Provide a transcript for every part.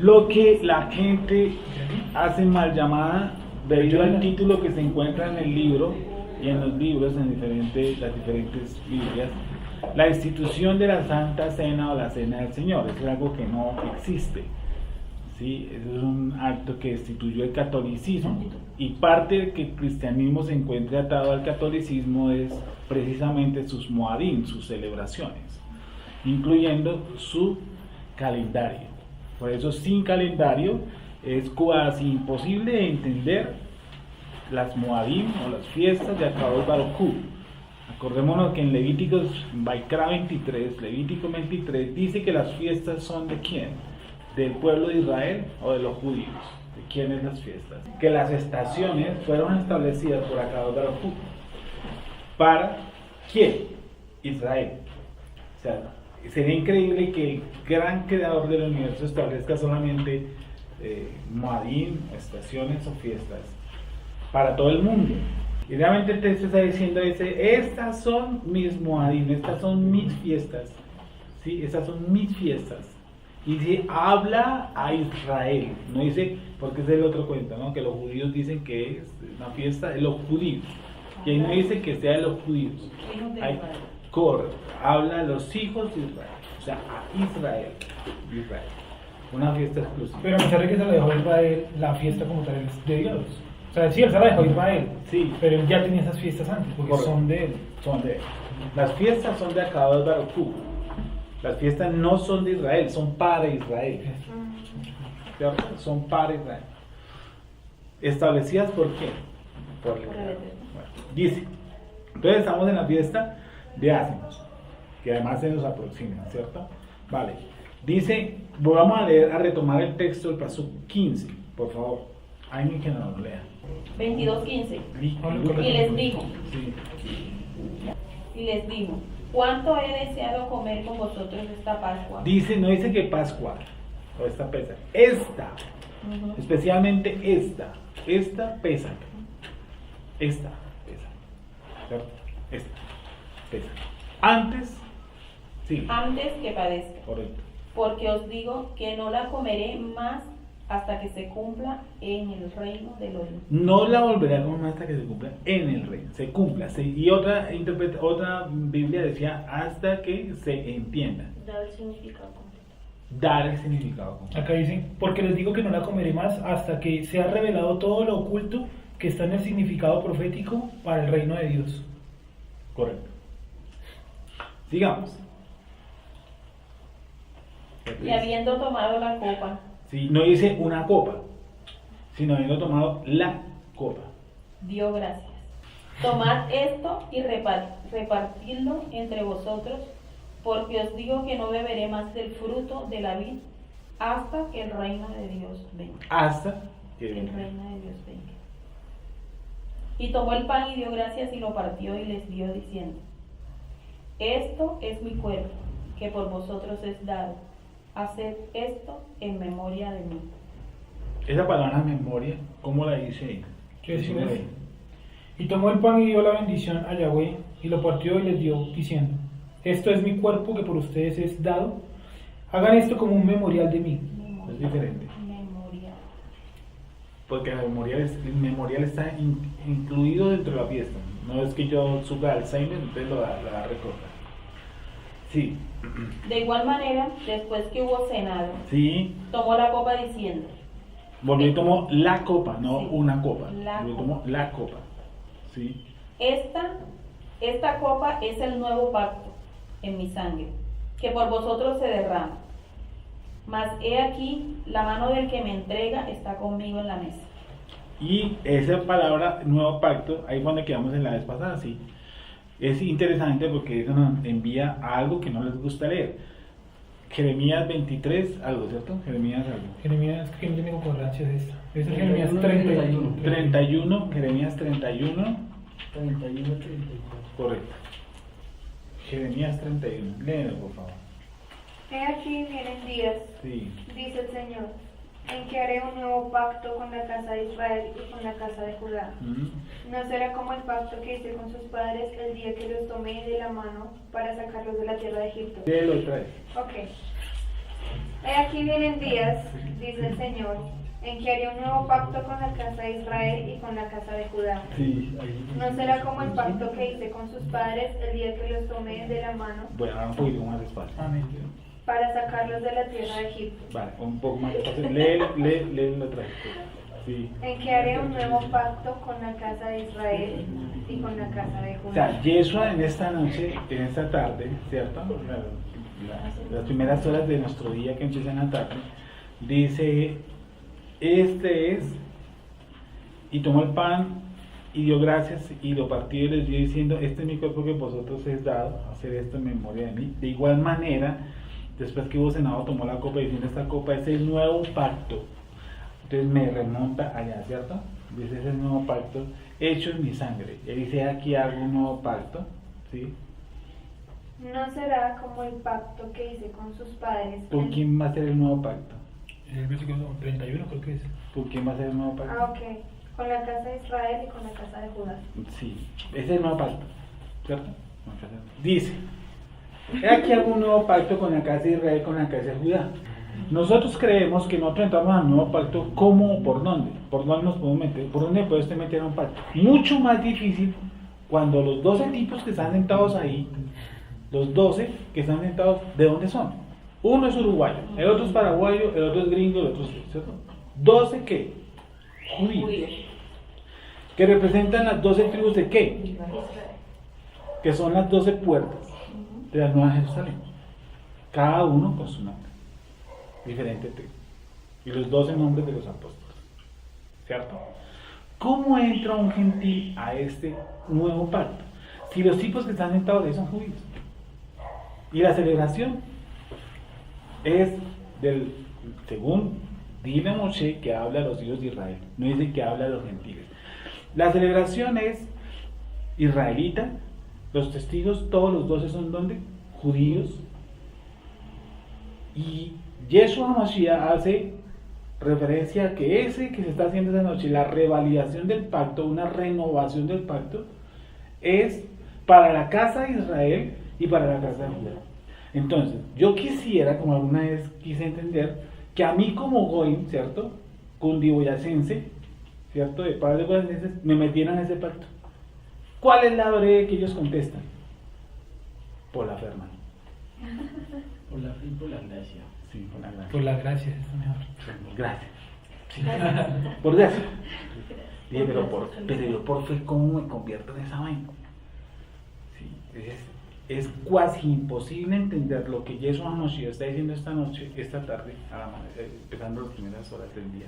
lo que la gente hace mal llamada debido al título que se encuentra en el libro y en los libros, en las diferentes Biblias, la institución de la Santa Cena o la Cena del Señor. Eso es algo que no existe. ¿Sí? Eso es un acto que instituyó el catolicismo, y parte de que el cristianismo se encuentre atado al catolicismo es precisamente sus moadim, sus celebraciones, incluyendo su calendario. Por eso, sin calendario es casi imposible de entender las moadim o las fiestas de Akadosh Baruj Hu. Acordémonos que en Levítico 23 dice que las fiestas son de quién, del pueblo de Israel o de los judíos. ¿De quiénes las fiestas? Que las estaciones fueron establecidas por Akadosh Baruj Hu. ¿Para quién? Israel. O sea, sería increíble que el gran creador del universo establezca solamente moadim, estaciones o fiestas para todo el mundo. Y realmente el texto está diciendo, dice, estas son mis moadim, estas son mis fiestas, ¿sí? Estas son mis fiestas. Y dice, habla a Israel, no dice, porque es el otro cuento, ¿no? Que los judíos dicen que es una fiesta de los judíos, y ahí no dice que sea de los judíos. Corre, habla a los hijos de Israel, o sea, a Israel, una fiesta exclusiva. Pero a pesar de que se la dejó a Israel, la fiesta como tal es de Dios. O sea, sí, él se la dejó a Israel, sí, pero él ya tenía esas fiestas antes, porque correcto, son de él. Son de él. Las fiestas son de Akadosh Baruj Hu. Las fiestas no son de Israel, son para Israel. ¿Cierto? Son para Israel. ¿Establecidas por quién? Por el Creador. Bueno, dice, entonces estamos en la fiesta de Ázimos, que además se nos aproxima, ¿cierto? Vale. Dice, vamos a retomar el texto del paso 15, por favor. Alguien que nos lo lea. 22:15. Y les dijo. Sí. Y les dijo, ¿cuánto he deseado comer con vosotros esta Pascua? Dice, no dice que Pascua, o esta pesa, esta, especialmente esta pesa, ¿cierto? Esta pesa. Antes, sí. Antes que padezca. Correcto. Porque os digo que no la comeré más hasta que se cumpla en el reino del Elohim. No la volveré a comer hasta que se cumpla en el reino, se cumpla. Y otra Biblia decía hasta que se entienda. Dar el significado completo. Dar el significado completo. Acá dicen, porque les digo que no la comeré más hasta que sea revelado todo lo oculto que está en el significado profético para el reino de Dios. Correcto. Sigamos. Y habiendo tomado la copa. Sí, no dice una copa, sino habiendo tomado la copa. Dio gracias. Tomad esto y repartidlo entre vosotros, porque os digo que no beberé más del fruto de la vid hasta que el reino de Dios venga. Hasta que el reino de Dios venga. Y tomó el pan y dio gracias y lo partió y les dio diciendo, esto es mi cuerpo, que por vosotros es dado. Haced esto en memoria de mí. Esa palabra memoria, ¿cómo la dice ahí? ¿Qué dice? Y tomó el pan y dio la bendición a Yahweh y lo partió y les dio diciendo, esto es mi cuerpo que por ustedes es dado. Hagan esto como un memorial de mí. Memorial. Es diferente. Memorial. Porque el memorial está incluido dentro de la fiesta. No es que yo suba Alzheimer, entonces la recorta. Sí. De igual manera, después que hubo cenado, sí, tomó la copa diciendo. Volvió y tomó la copa, no sí, una copa. Tomó la copa. Sí. Esta copa es el nuevo pacto en mi sangre, que por vosotros se derrama. Mas he aquí, la mano del que me entrega está conmigo en la mesa. Y esa palabra, nuevo pacto, ahí cuando quedamos en la vez pasada, sí. Es interesante porque eso nos envía a algo que no les gusta leer. Jeremías 23, algo, ¿cierto? Jeremías algo. Jeremías, que no tiene concordancia de esta. Es Jeremías 31. Jeremías 31. 31. Correcto. Jeremías 31. Léelo, por favor. He aquí vienen días, sí, dice el Señor, en que haré un nuevo pacto con la casa de Israel y con la casa de Judá. No será como el pacto que hice con sus padres el día que los tomé de la mano para sacarlos de la tierra de Egipto. Léelo otra vez. Ok. He aquí vienen días, dice el Señor, en que haré un nuevo pacto con la casa de Israel y con la casa de Judá. No será como el pacto que hice con sus padres el día que los tomé de la mano Bueno, ahora un poquito más despacio. Amén. para sacarlos de la tierra de Egipto. Vale, un poco más despacio. Lee la otra vez. Sí. En que haré un nuevo pacto con la casa de Israel y con la casa de O Judá. sea, Yeshua en esta noche, en esta tarde, ¿cierto? Las primeras horas de nuestro día que empieza en la tarde, dice, este es, y tomó el pan y dio gracias y lo partió y les dio diciendo, este es mi cuerpo que vosotros es dado, hacer esto en memoria de mí. De igual manera, después que hubo cenado, tomó la copa diciendo, esta copa es el nuevo pacto. Entonces me remonta allá, ¿cierto? Dice, es el nuevo pacto hecho en mi sangre. Y dice, aquí hago un nuevo pacto, ¿sí? No será como el pacto que hice con sus padres. ¿Por quién va a ser el nuevo pacto? El versículo 31 creo que es. ¿Por quién va a ser el nuevo pacto? Ok. Con la casa de Israel y con la casa de Judá. Sí, ese es el nuevo pacto, ¿cierto? Dice, he aquí hago un nuevo pacto con la casa de Israel y con la casa de Judá. Nosotros creemos que nosotros entramos al nuevo pacto, ¿cómo? ¿Por dónde? ¿Por dónde nos podemos meter? ¿Por dónde puede usted meter a un pacto? Mucho más difícil cuando los 12 tipos que están sentados ahí, los 12 que están sentados, ¿de dónde son? Uno es uruguayo, el otro es paraguayo, el otro es gringo, el otro es, ¿cierto? 12 ¿qué? Judíos. Que representan las 12 tribus de qué? Que son las 12 puertas de la Nueva Jerusalén. Cada uno con su nombre. Diferente tribu. Y los 12 nombres de los apóstoles. ¿Cierto? ¿Cómo entra un gentil a este nuevo pacto? Si los tipos que están sentados ahí son judíos. Y la celebración es del, según dile Moshe, que habla a los hijos de Israel. No dice que habla a los gentiles. La celebración es israelita. Los testigos, todos los 12 son ¿dónde? Judíos. Y Yeshua Mashiach hace referencia a que ese que se está haciendo esa noche, la revalidación del pacto, una renovación del pacto, es para la casa de Israel y para la casa de Judá. Entonces, yo quisiera, como alguna vez quise entender, que a mí como Goim, ¿cierto? Cundiboyacense, ¿cierto? De padres boyacenses, me metieran en ese pacto. ¿Cuál es la breve que ellos contestan? Por la fe, hermano. Por la fe y por la gracia. Sí, por la gracia. Por la gracia, es mejor. Gracias. Sí. Por gracia. Dije, pero yo por fe, ¿cómo me convierto en esa vaina? Sí, es casi imposible entender lo que Yeshua Mashiach está diciendo esta noche, esta tarde, empezando las primeras horas del día,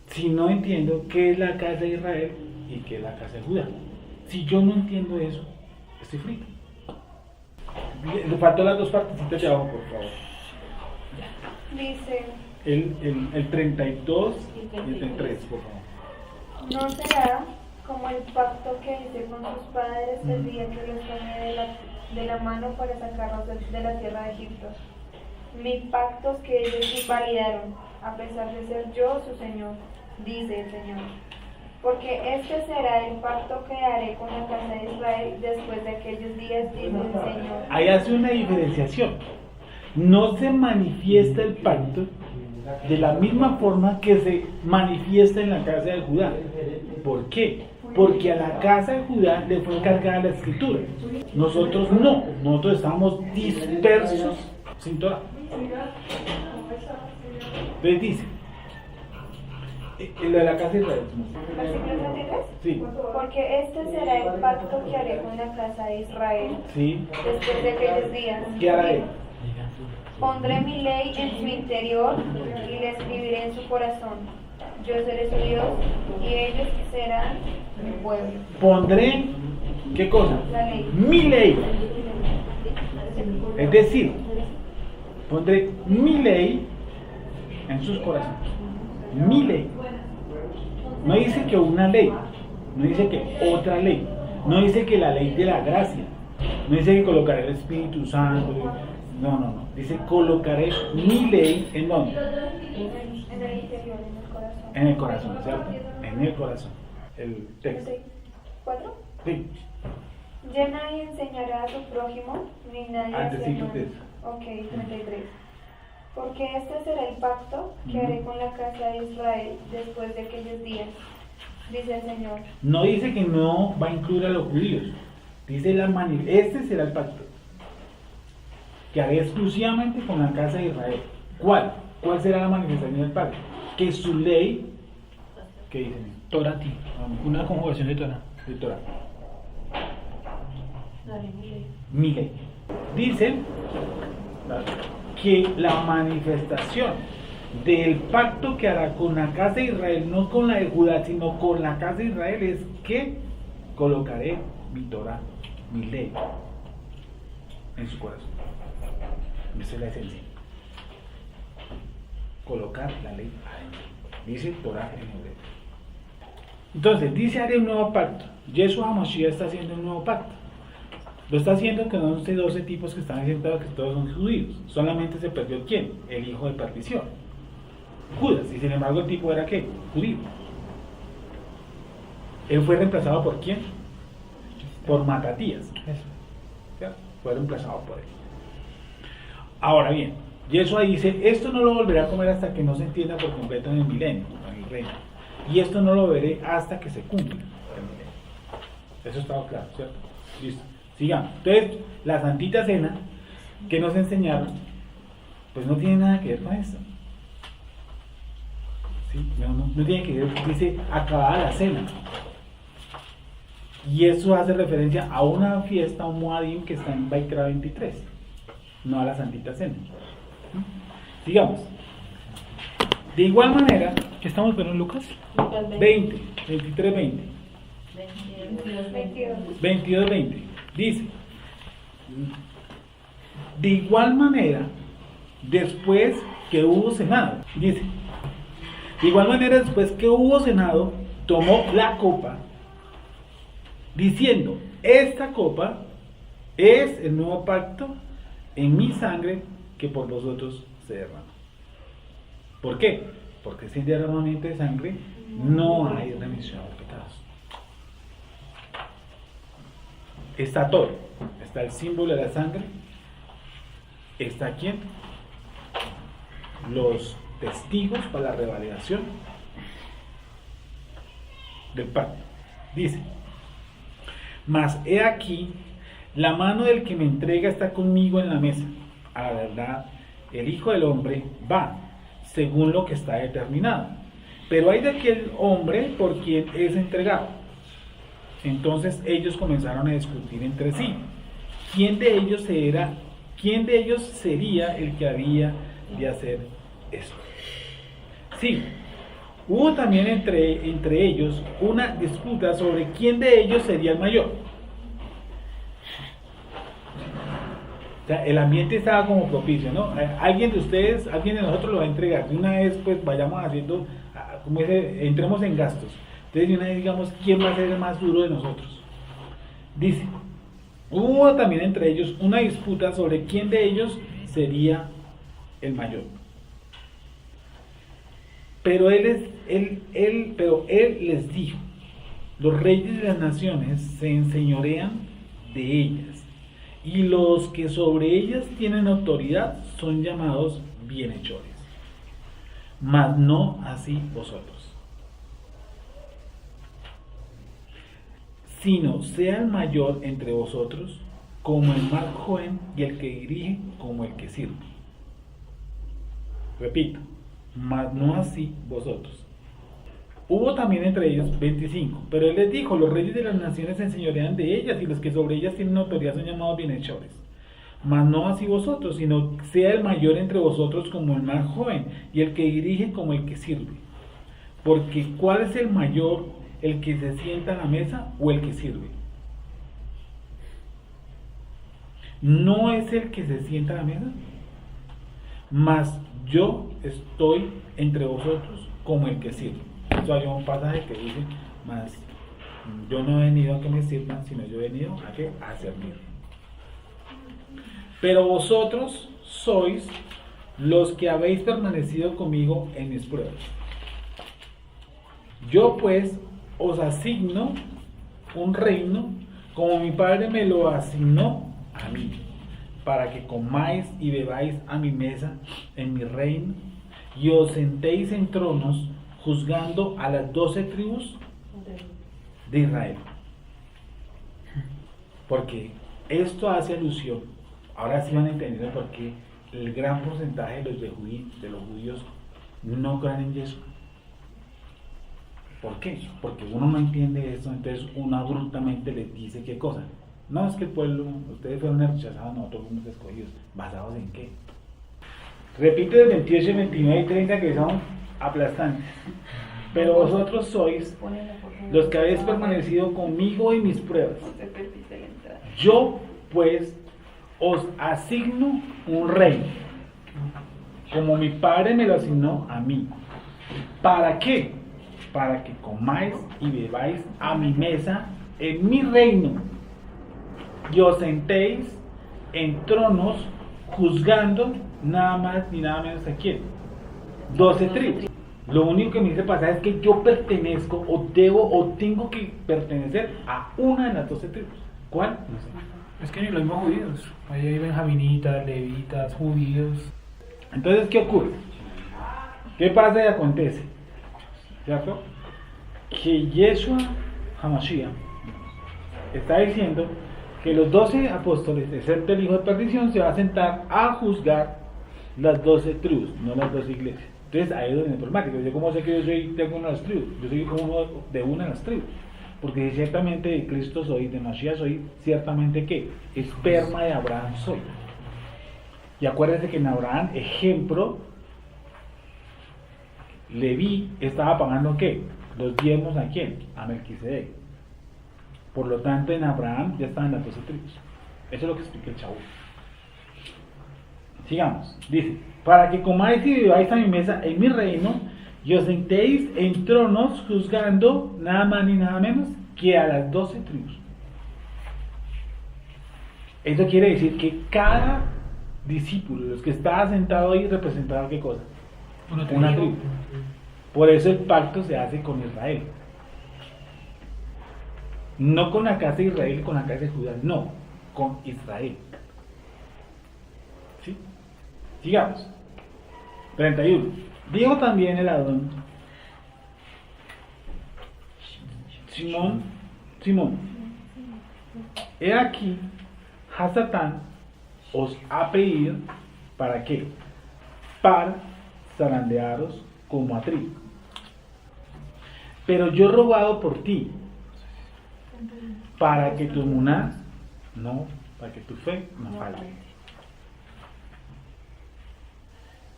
si no entiendo qué es la casa de Israel y qué es la casa de Judá. Si yo no entiendo eso, estoy frito. Le faltó las dos partecitas de abajo, por favor. Dice, El 32 y el 33, por favor. no será como el pacto que hice con sus padres el día que los tomé de la mano para sacarlos de la tierra de Egipto. Mis pactos que ellos invalidaron, a pesar de ser yo su Señor, dice el Señor. Porque este será el pacto que haré con la casa de Israel después de aquellos días, dice el Señor. Ahí hace una diferenciación. No se manifiesta el pacto de la misma forma que se manifiesta en la casa de Judá. ¿Por qué? Porque a la casa de Judá le fue encargada la escritura. Nosotros no. Nosotros estamos dispersos sin Torah. Entonces dice, lo de la casa de Israel. Versículo 33. Sí. Porque este será el pacto que haré con la casa de Israel Sí. después de aquellos días. ¿Qué hará él? Pondré mi ley en su interior y la escribiré en su corazón. Yo seré su Dios y ellos serán mi pueblo. Pondré, ¿qué cosa? La ley. Mi ley. Es decir, pondré mi ley en sus corazones. Mi ley. No dice que una ley, no dice que otra ley, no dice que la ley de la gracia, no dice que colocaré el Espíritu Santo, no. Dice colocaré mi ley en dónde? En el interior, en el corazón. En el corazón, ¿cierto? En el corazón. El texto. ¿4? Sí. Ya nadie enseñará a su prójimo, ni nadie a su Antecito hermano. de eso. Ok, 33. Porque este será el pacto que haré con la casa de Israel después de aquellos días, dice el Señor. No dice que no va a incluir a los judíos. Dice este será el pacto que haré exclusivamente con la casa de Israel. ¿Cuál? ¿Cuál será la manifestación del pacto? Que su ley, ¿qué dice? Torati, una conjugación de Torah. De Torah. Daré mi ley. Mi ley. Dicen que la manifestación del pacto que hará con la casa de Israel, no con la de Judá, sino con la casa de Israel, es que colocaré mi Torah, mi ley, en su corazón. Esa es la esencia. Colocar la ley adentro. Dice Torah en hebreo. Entonces, dice haré un nuevo pacto. Yeshua HaMashiach está haciendo un nuevo pacto. Lo está haciendo con 12 tipos que están sentados, que todos son judíos. Solamente se perdió ¿quién? El hijo de perdición, Judas. Y sin embargo el tipo era ¿qué? Judío. Él fue reemplazado por ¿quién? Por Matatías. ¿Cierto? Fue reemplazado por él. Ahora bien, Yeshua dice, esto no lo volveré a comer hasta que no se entienda por completo en el milenio, en el reino. Y esto no lo veré hasta que se cumpla el milenio. Eso estaba claro, ¿cierto? Listo. Sigamos. Entonces, la Santita Cena que nos enseñaron, pues no tiene nada que ver con esto. ¿Sí? No tiene que ver, dice acabada la cena. Y eso hace referencia a una fiesta, a un Moadim que está en Baikra 23, no a la Santita Cena. Sigamos. De igual manera, ¿Qué estamos viendo en Lucas? Lucas 20, 23, 20. 22, 20. Dice, de igual manera, después que hubo cenado, dice, de igual manera después que hubo cenado, tomó la copa, diciendo, esta copa es el nuevo pacto en mi sangre que por vosotros se derrama. ¿Por qué? Porque sin derramamiento de sangre no hay remisión de pecados. Está todo, está el símbolo de la sangre, está quién, los testigos para la revalidación del pacto. Dice, mas he aquí, la mano del que me entrega está conmigo en la mesa. A la verdad, el Hijo del Hombre va, según lo que está determinado. Pero hay de aquel hombre por quien es entregado. Entonces ellos comenzaron a discutir entre sí. ¿Quién de ellos sería el que había de hacer esto? Sí, hubo también entre ellos una disputa sobre quién de ellos sería el mayor. O sea, el ambiente estaba como propicio, ¿no? Alguien de ustedes, alguien de nosotros lo va a entregar. De una vez, pues vayamos haciendo, como dice, entremos en gastos. Entonces, de una vez, digamos, ¿quién va a ser el más duro de nosotros? Dice, hubo también entre ellos una disputa sobre quién de ellos sería el mayor. Pero él les dijo, los reyes de las naciones se enseñorean de ellas, y los que sobre ellas tienen autoridad son llamados bienhechores, mas no así vosotros. Sino sea el mayor entre vosotros como el más joven, y el que dirige como el que sirve. Repito, mas no así vosotros. Hubo también entre ellos 25, pero él les dijo, los reyes de las naciones se enseñorean de ellas, y los que sobre ellas tienen autoridad son llamados bienhechores. Mas no así vosotros, sino sea el mayor entre vosotros como el más joven, y el que dirige como el que sirve. Porque ¿cuál es el mayor, el que se sienta a la mesa o el que sirve? ¿No es el que se sienta a la mesa? Mas yo estoy entre vosotros como el que sirve. Entonces hay un pasaje que dice, mas yo no he venido a que me sirvan, sino yo he venido a que a servir. Pero vosotros sois los que habéis permanecido conmigo en mis pruebas. Yo pues os asigno un reino como mi Padre me lo asignó a mí, para que comáis y bebáis a mi mesa en mi reino y os sentéis en tronos juzgando a las 12 tribus de Israel. Porque esto hace alusión, ahora sí van a entender por qué el gran porcentaje de los judíos no creen en Jesús. ¿Por qué? Porque uno no entiende esto, entonces uno abruptamente les dice qué cosa. No, es que el pueblo, ustedes fueron rechazados, nosotros fuimos escogidos. ¿Basados en qué? Repite el 28, 29 y 30 que son aplastantes. Pero vosotros sois los que habéis permanecido conmigo en mis pruebas. Yo, pues, os asigno un reino, como mi Padre me lo asignó a mí. ¿Para qué? Para que comáis y bebáis a mi mesa en mi reino y os sentéis en tronos juzgando nada más ni nada menos a quién. 12 tribus. Lo único que me dice pasar es que yo pertenezco o debo o tengo que pertenecer a una de las 12 tribus. ¿Cuál? No sé. Es que ni los mismos judíos. Ahí hay benjaminitas, levitas, judíos. Entonces, ¿qué ocurre? ¿Qué pasa y acontece? ¿Cierto? Que Yeshua HaMashiach está diciendo que los 12 apóstoles, excepto el hijo de perdición, se va a sentar a juzgar las 12 tribus, no las 12 iglesias. Entonces ahí es donde es problemático. Yo como sé que tengo una de las tribus, yo soy uno de una de las tribus. Porque si ciertamente de Cristo soy, de Mashiach soy, ciertamente que esperma de Abraham soy. Y acuérdense que en Abraham, ejemplo, Leví estaba pagando ¿qué? Los diezmos a quién? A Melquisedec. Por lo tanto, en Abraham ya estaban las 12 tribus. Eso es lo que explica el Chavo. Sigamos. Dice: para que comáis y bebáis a mi mesa en mi reino y os sentéis en tronos juzgando nada más ni nada menos que a las 12 tribus. Eso quiere decir que cada discípulo, los que estaba sentado ahí, representaba ¿qué cosa? Una tribu. Por eso el pacto se hace con Israel. No con la casa de Israel y con la casa de Judá, no, con Israel. ¿Sí? Sigamos. 31. Dijo también el Adón: Simón, Simón, he aquí, Hasatán os ha pedido, ¿para qué? Para zarandearos como a trigo. Pero yo he rogado por ti, para que tu muná, no, para que tu fe no falte.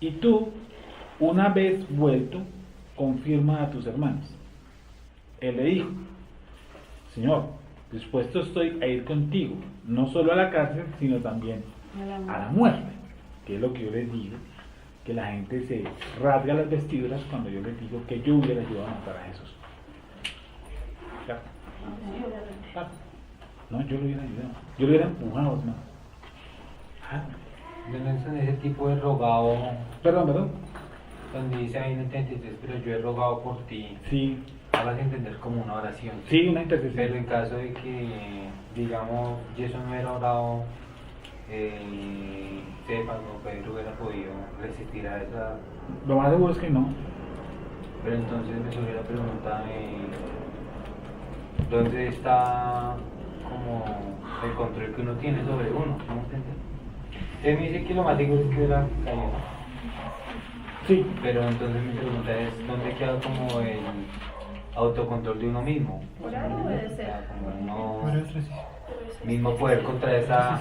Y tú, una vez vuelto, confirma a tus hermanos. Él le dijo: Señor, dispuesto estoy a ir contigo, no solo a la cárcel, sino también a la muerte. Que es lo que yo les digo, que la gente se rasga las vestiduras cuando yo les digo que yo hubiera ayudado a matar a Jesús. ¿Claro? Claro. No, yo lo hubiera ayudado, yo lo hubiera empujado, hermano. En ese tipo de rogado, Perdón. donde dice ahí en el 33, pero yo he rogado por ti, Sí, hablas de entender como una oración. sí, una intercesión. Pero en caso de que, digamos, Jesús no hubiera orado, Cefas o Pedro hubiera podido resistir a esa. Lo más seguro es que no. Pero entonces me surgió la pregunta: ¿dónde está como el control que uno tiene sobre uno? ¿Cómo entiendes? Usted me dice que lo más seguro es que hubiera caído. Sí. Pero entonces mi pregunta es: ¿dónde queda como el autocontrol de uno mismo? Orar o obedecer. Como uno Pero es así. mismo poder contra esa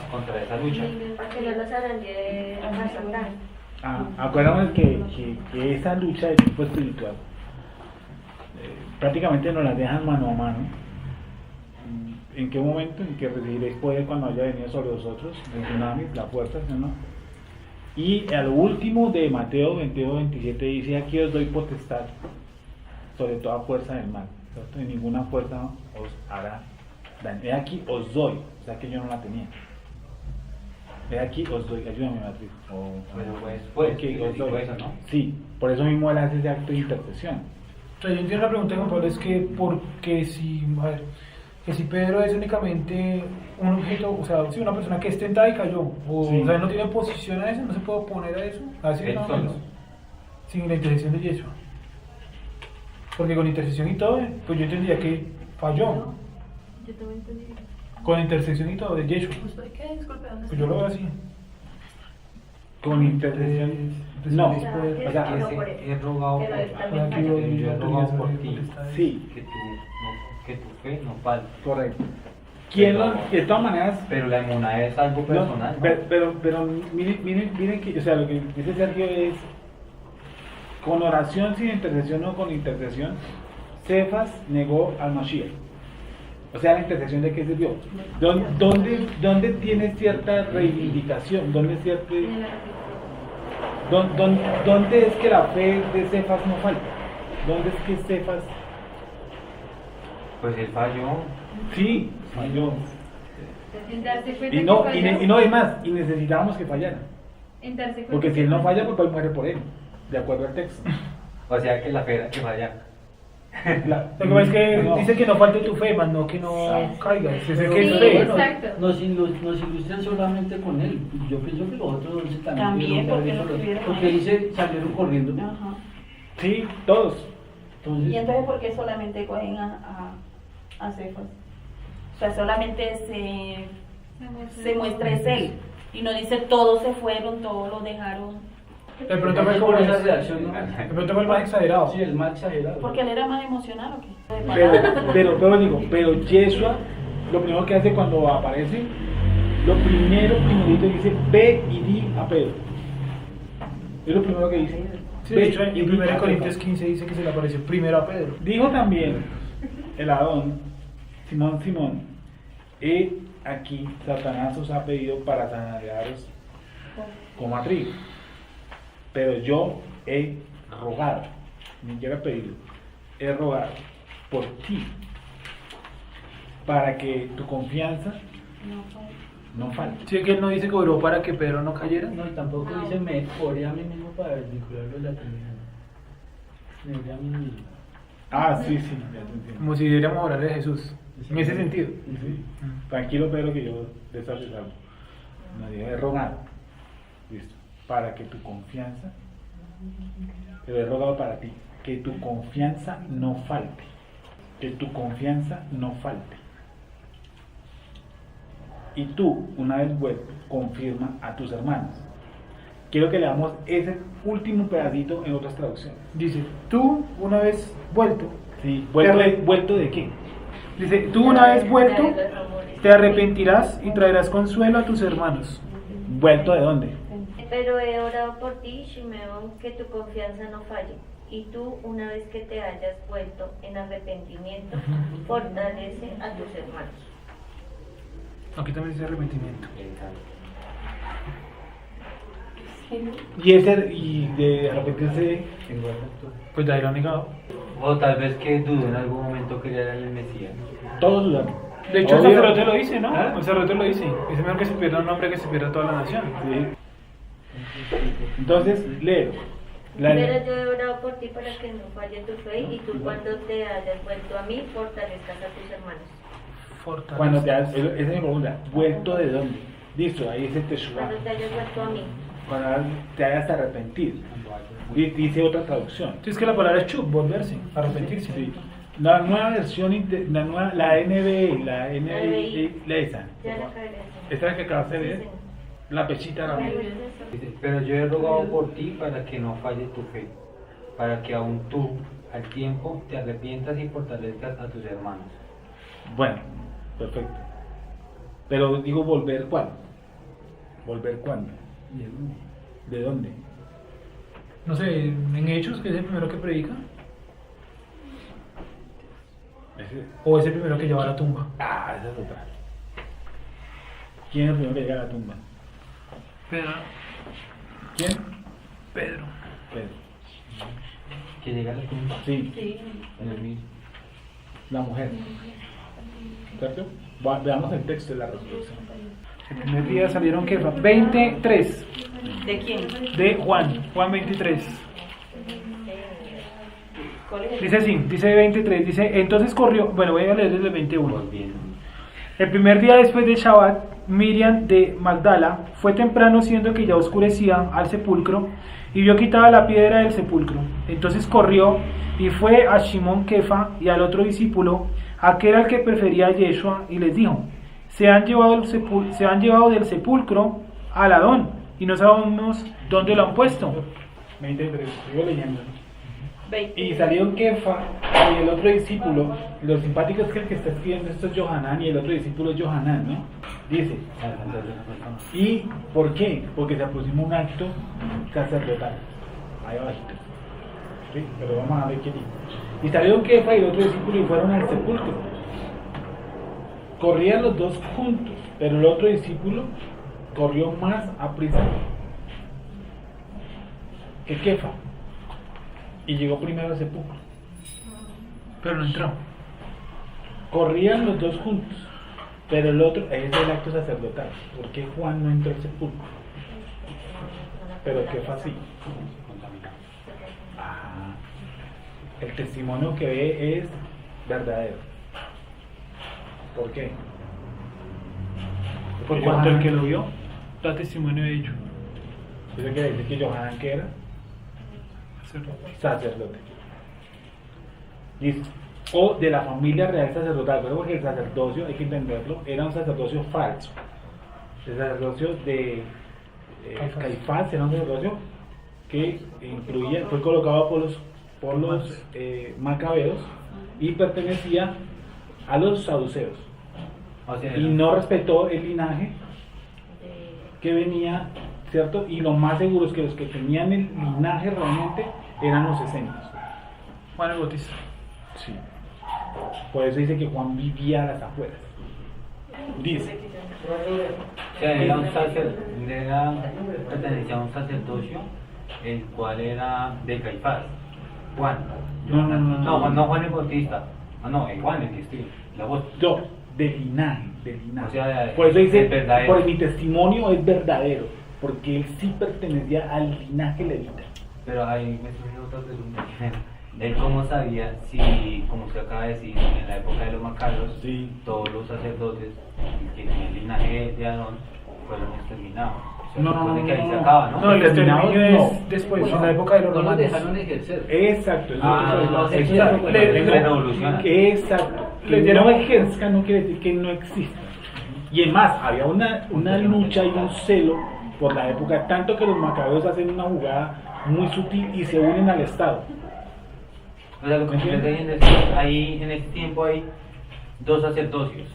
lucha. Para que no nos arranque a Hasatán. Acuérdame que esa lucha de tipo espiritual prácticamente nos la dejan mano a mano. ¿En qué momento? En que recibiréis poder cuando haya venido sobre vosotros el tsunami, la fuerza, ¿no? Y al último de Mateo 22-27 dice: aquí os doy potestad sobre toda fuerza del mal, ¿cierto? Y ninguna fuerza os hará daño. He aquí os doy, o sea que yo no la tenía. He aquí os doy, ayúdame, Matriz. Pero Os doy. eso, ¿no? Sí, por eso mismo él hace ese acto de intercesión. O sea, yo entiendo la pregunta de Juan Pablo, es que porque si, a ver, que si Pedro es únicamente un objeto, o sea, si una persona que es tentada y cayó, Sí. o sea, no tiene oposición a eso, no se puede oponer a eso, así Él no, solo. sin la intercesión de Yeshua. Porque con intercesión y todo, pues yo entendía que falló. Yo también entendí. Con intercesión y todo de Yeshua. ¿Qué? Disculpe, ¿dónde Pues yo lo veo así. Con intercesión. No, o sea, Que he rogado por Pero él ti. también Aquí falló. Yo he rogado por ti. sí, Que tu fe no falte. correcto. ¿Quién lo, de todas maneras, Pero la emuná es algo no, personal. ¿no? pero miren que, o sea, lo que dice Sergio es, con oración sin intercesión o con intercesión, Cefas negó al Mashiach. O sea, la intercesión de qué sirvió. ¿Dónde tiene cierta reivindicación? ¿Dónde es que la fe de Cefas no falta? ¿Dónde es que Cefas Pues él falló. sí falló? En darse cuenta Y no, que falló. y no hay más, y necesitábamos que fallara. En darse cuenta Porque si que él no falló. falla, pues muere por él, de acuerdo al texto. O sea que la fe era que falla. Lo que pasa es que No. dice que no falte tu fe, más no que no caiga. Es decir, que Sí, es fe. exacto. Nos ilustran solamente con él. Yo pienso que los otros 11 también. También, tuvieron que porque haber no hecho lo- tuvieron porque ahí. dice, salieron corriendo. Ajá. Sí, todos. Entonces, Y entonces, ¿por qué solamente cogen a Cefas? O sea, solamente se muestra es él. Y no dice todos se fueron, todos lo dejaron. De pronto fue es como por esa de reacción, ¿no? pronto fue el más exagerado. Sí, es más exagerado. Porque él era más emocional o qué. Pero digo, pero Yeshua, lo primero que hace cuando aparece, lo primerito dice, ve y di a Pedro. Es lo primero que dice. Sí, Ve de hecho, y en di 1 a Corintios Pedro. 15 dice que se le apareció primero a Pedro. Dijo también el Adón, Simón, he aquí Satanás os ha pedido para zarandearos como a trigo, pero yo he rogado, ni siquiera pedido, he rogado por ti, para que tu confianza no falte. Sí, que él no dice que oró para que Pedro no cayera. No, y tampoco dice, me oré a mí mismo para desvincularlo de la Trinidad. Me oré a mí mismo. Ah, sí, ya te entiendo. Como si deberíamos orarle a Jesús. En ese sentido. Sí. Tranquilo, Pedro, que yo de esta vez salvo. No, yo he rogado, listo, para que tu confianza, pero he rogado para ti, que tu confianza no falte, que tu confianza no falte. Y tú, una vez vuelto, confirma a tus hermanos. Quiero que leamos ese último pedacito en otras traducciones. Dice, tú una vez vuelto, Sí, Te ¿vuelto de qué? dice, tú una vez vuelto, te arrepentirás y traerás consuelo a tus hermanos. ¿Vuelto de dónde? Pero he orado por ti, Shimeón, que tu confianza no falle. Y tú, una vez que te hayas vuelto en arrepentimiento, fortalece a tus hermanos. Aquí también dice arrepentimiento. Y de arrepentirse, Pues de ahí lo ha negado. O tal vez que dudó en algún momento que él era el Mesías. todos dudan. De hecho, el Obvio. sacerdote lo dice, ¿no? ¿Ah? El sacerdote lo dice. Es mejor que se pierda un hombre que se pierda toda la nación. Sí. Entonces, léelo. Pero yo he orado por ti para que no falle tu fe, y tú, cuando te hayas vuelto a mí, fortalezcas a tus hermanos. Fortaleza. Cuando te has, esa es mi pregunta, ¿vuelto de dónde? Listo, ahí es el Teshuvah. Cuando te hayas vuelto a mí. Cuando te hayas arrepentido. Dice otra traducción. Sí, es que la palabra es chup, volverse, arrepentirse. Sí. La nueva versión, la NBI, la NBI, esa. Ya la caeré. Esta es la que acabas de leer. Sí, La pechita ahora mismo. Dice, pero yo he rogado por ti para que no falle tu fe, para que aún tú, al tiempo, te arrepientas y fortalezcas a tus hermanos. Bueno, perfecto. Pero digo, ¿volver cuándo? ¿Volver cuándo? ¿De dónde? No sé, en Hechos, que es el primero que predica, o es el primero que lleva a la tumba. Ah, esa es otra. ¿Quién es el primero que llega a la tumba? Pedro. ¿Quién? Pedro. Pedro. Que llega a la tumba. Sí, Sí. En el mismo. la mujer. ¿Cierto? Veamos el texto de la resurrección. El primer día salieron que 23 ¿De quién? de Juan 23. ¿Cuál es el? Dice así, dice 23, dice, entonces corrió, bueno, voy a leer desde el 21. Muy bien. El primer día después de Shabbat, Miriam de Magdala fue temprano, siendo que ya oscurecía, al sepulcro, y vio quitada la piedra del sepulcro. Entonces corrió y fue a Shimón Kefa y al otro discípulo, aquel al que prefería a Yeshua, y les dijo, se han llevado del sepulcro al Adón, y no sabemos dónde lo han puesto. 23, sigo leyendo. 20. Y salió Kefa y el otro discípulo. Lo simpático es que el que está escribiendo esto es Yohanan y el otro discípulo es Yohanan, ¿no? Dice, ¿y por qué? Porque se aproxima un acto sacerdotal. Ahí abajito. ¿Sí? Pero vamos a ver qué dice. Y salió Kefa y el otro discípulo y fueron al sepulcro. Corrían los dos juntos, pero el otro discípulo corrió más aprisa que Kefa. Y llegó primero al sepulcro. Pero no entró. Corrían los dos juntos, pero el otro, ese es el acto sacerdotal. ¿Por qué Juan no entró al sepulcro? Pero qué fácil. El testimonio que ve es verdadero. ¿Por qué? Por Porque cuanto el Yohanan- que lo vio, da testimonio de ello. Eso quiere decir que Yohanan, ¿qué era? Sacerdote. Listo. O de la familia real sacerdotal, pero porque el sacerdocio, hay que entenderlo, era un sacerdocio falso. El sacerdocio de Caifás era un sacerdocio que incluía, fue colocado por los macabeos y pertenecía a los saduceos. O sea, Y no respetó el linaje que venía, ¿cierto? Y lo más seguro es que los que tenían el linaje realmente eran los esenios. Juan el Bautista. Sí. Por eso dice que Juan vivía a las afueras. Dice. o sea, era un pertenecía a un sacerdocio, el cual era de Caifás. Juan. No, Juan el Bautista. No, Juan el que la voz. Yo, de linaje, de linaje. O sea, por eso dice, es verdadero. por mi testimonio es verdadero, porque él sí pertenecía al linaje levita. Pero ahí me surge otra pregunta. Él cómo sabía si, como se acaba de decir, en la época de los macabeos, Sí. todos los sacerdotes que tenían el linaje de Aarón fueron exterminados. Se No, supone que ahí no, se acaba, ¿no? No, el Exterminados, exterminio no. es después, No, en la época de los no los romanos. dejaron ejercer. Exacto, eso Ah, es no, lo que- sí, exacto. le revoluciona. Exacto. Le Que dieron- no ejerzca no quiere decir que no exista. Y es más, había una lucha y un celo por la época, tanto que los macabeos hacen una jugada muy sutil y se unen al Estado. O sea, lo que me estoy diciendo es que ahí, en este tiempo hay dos sacerdocios.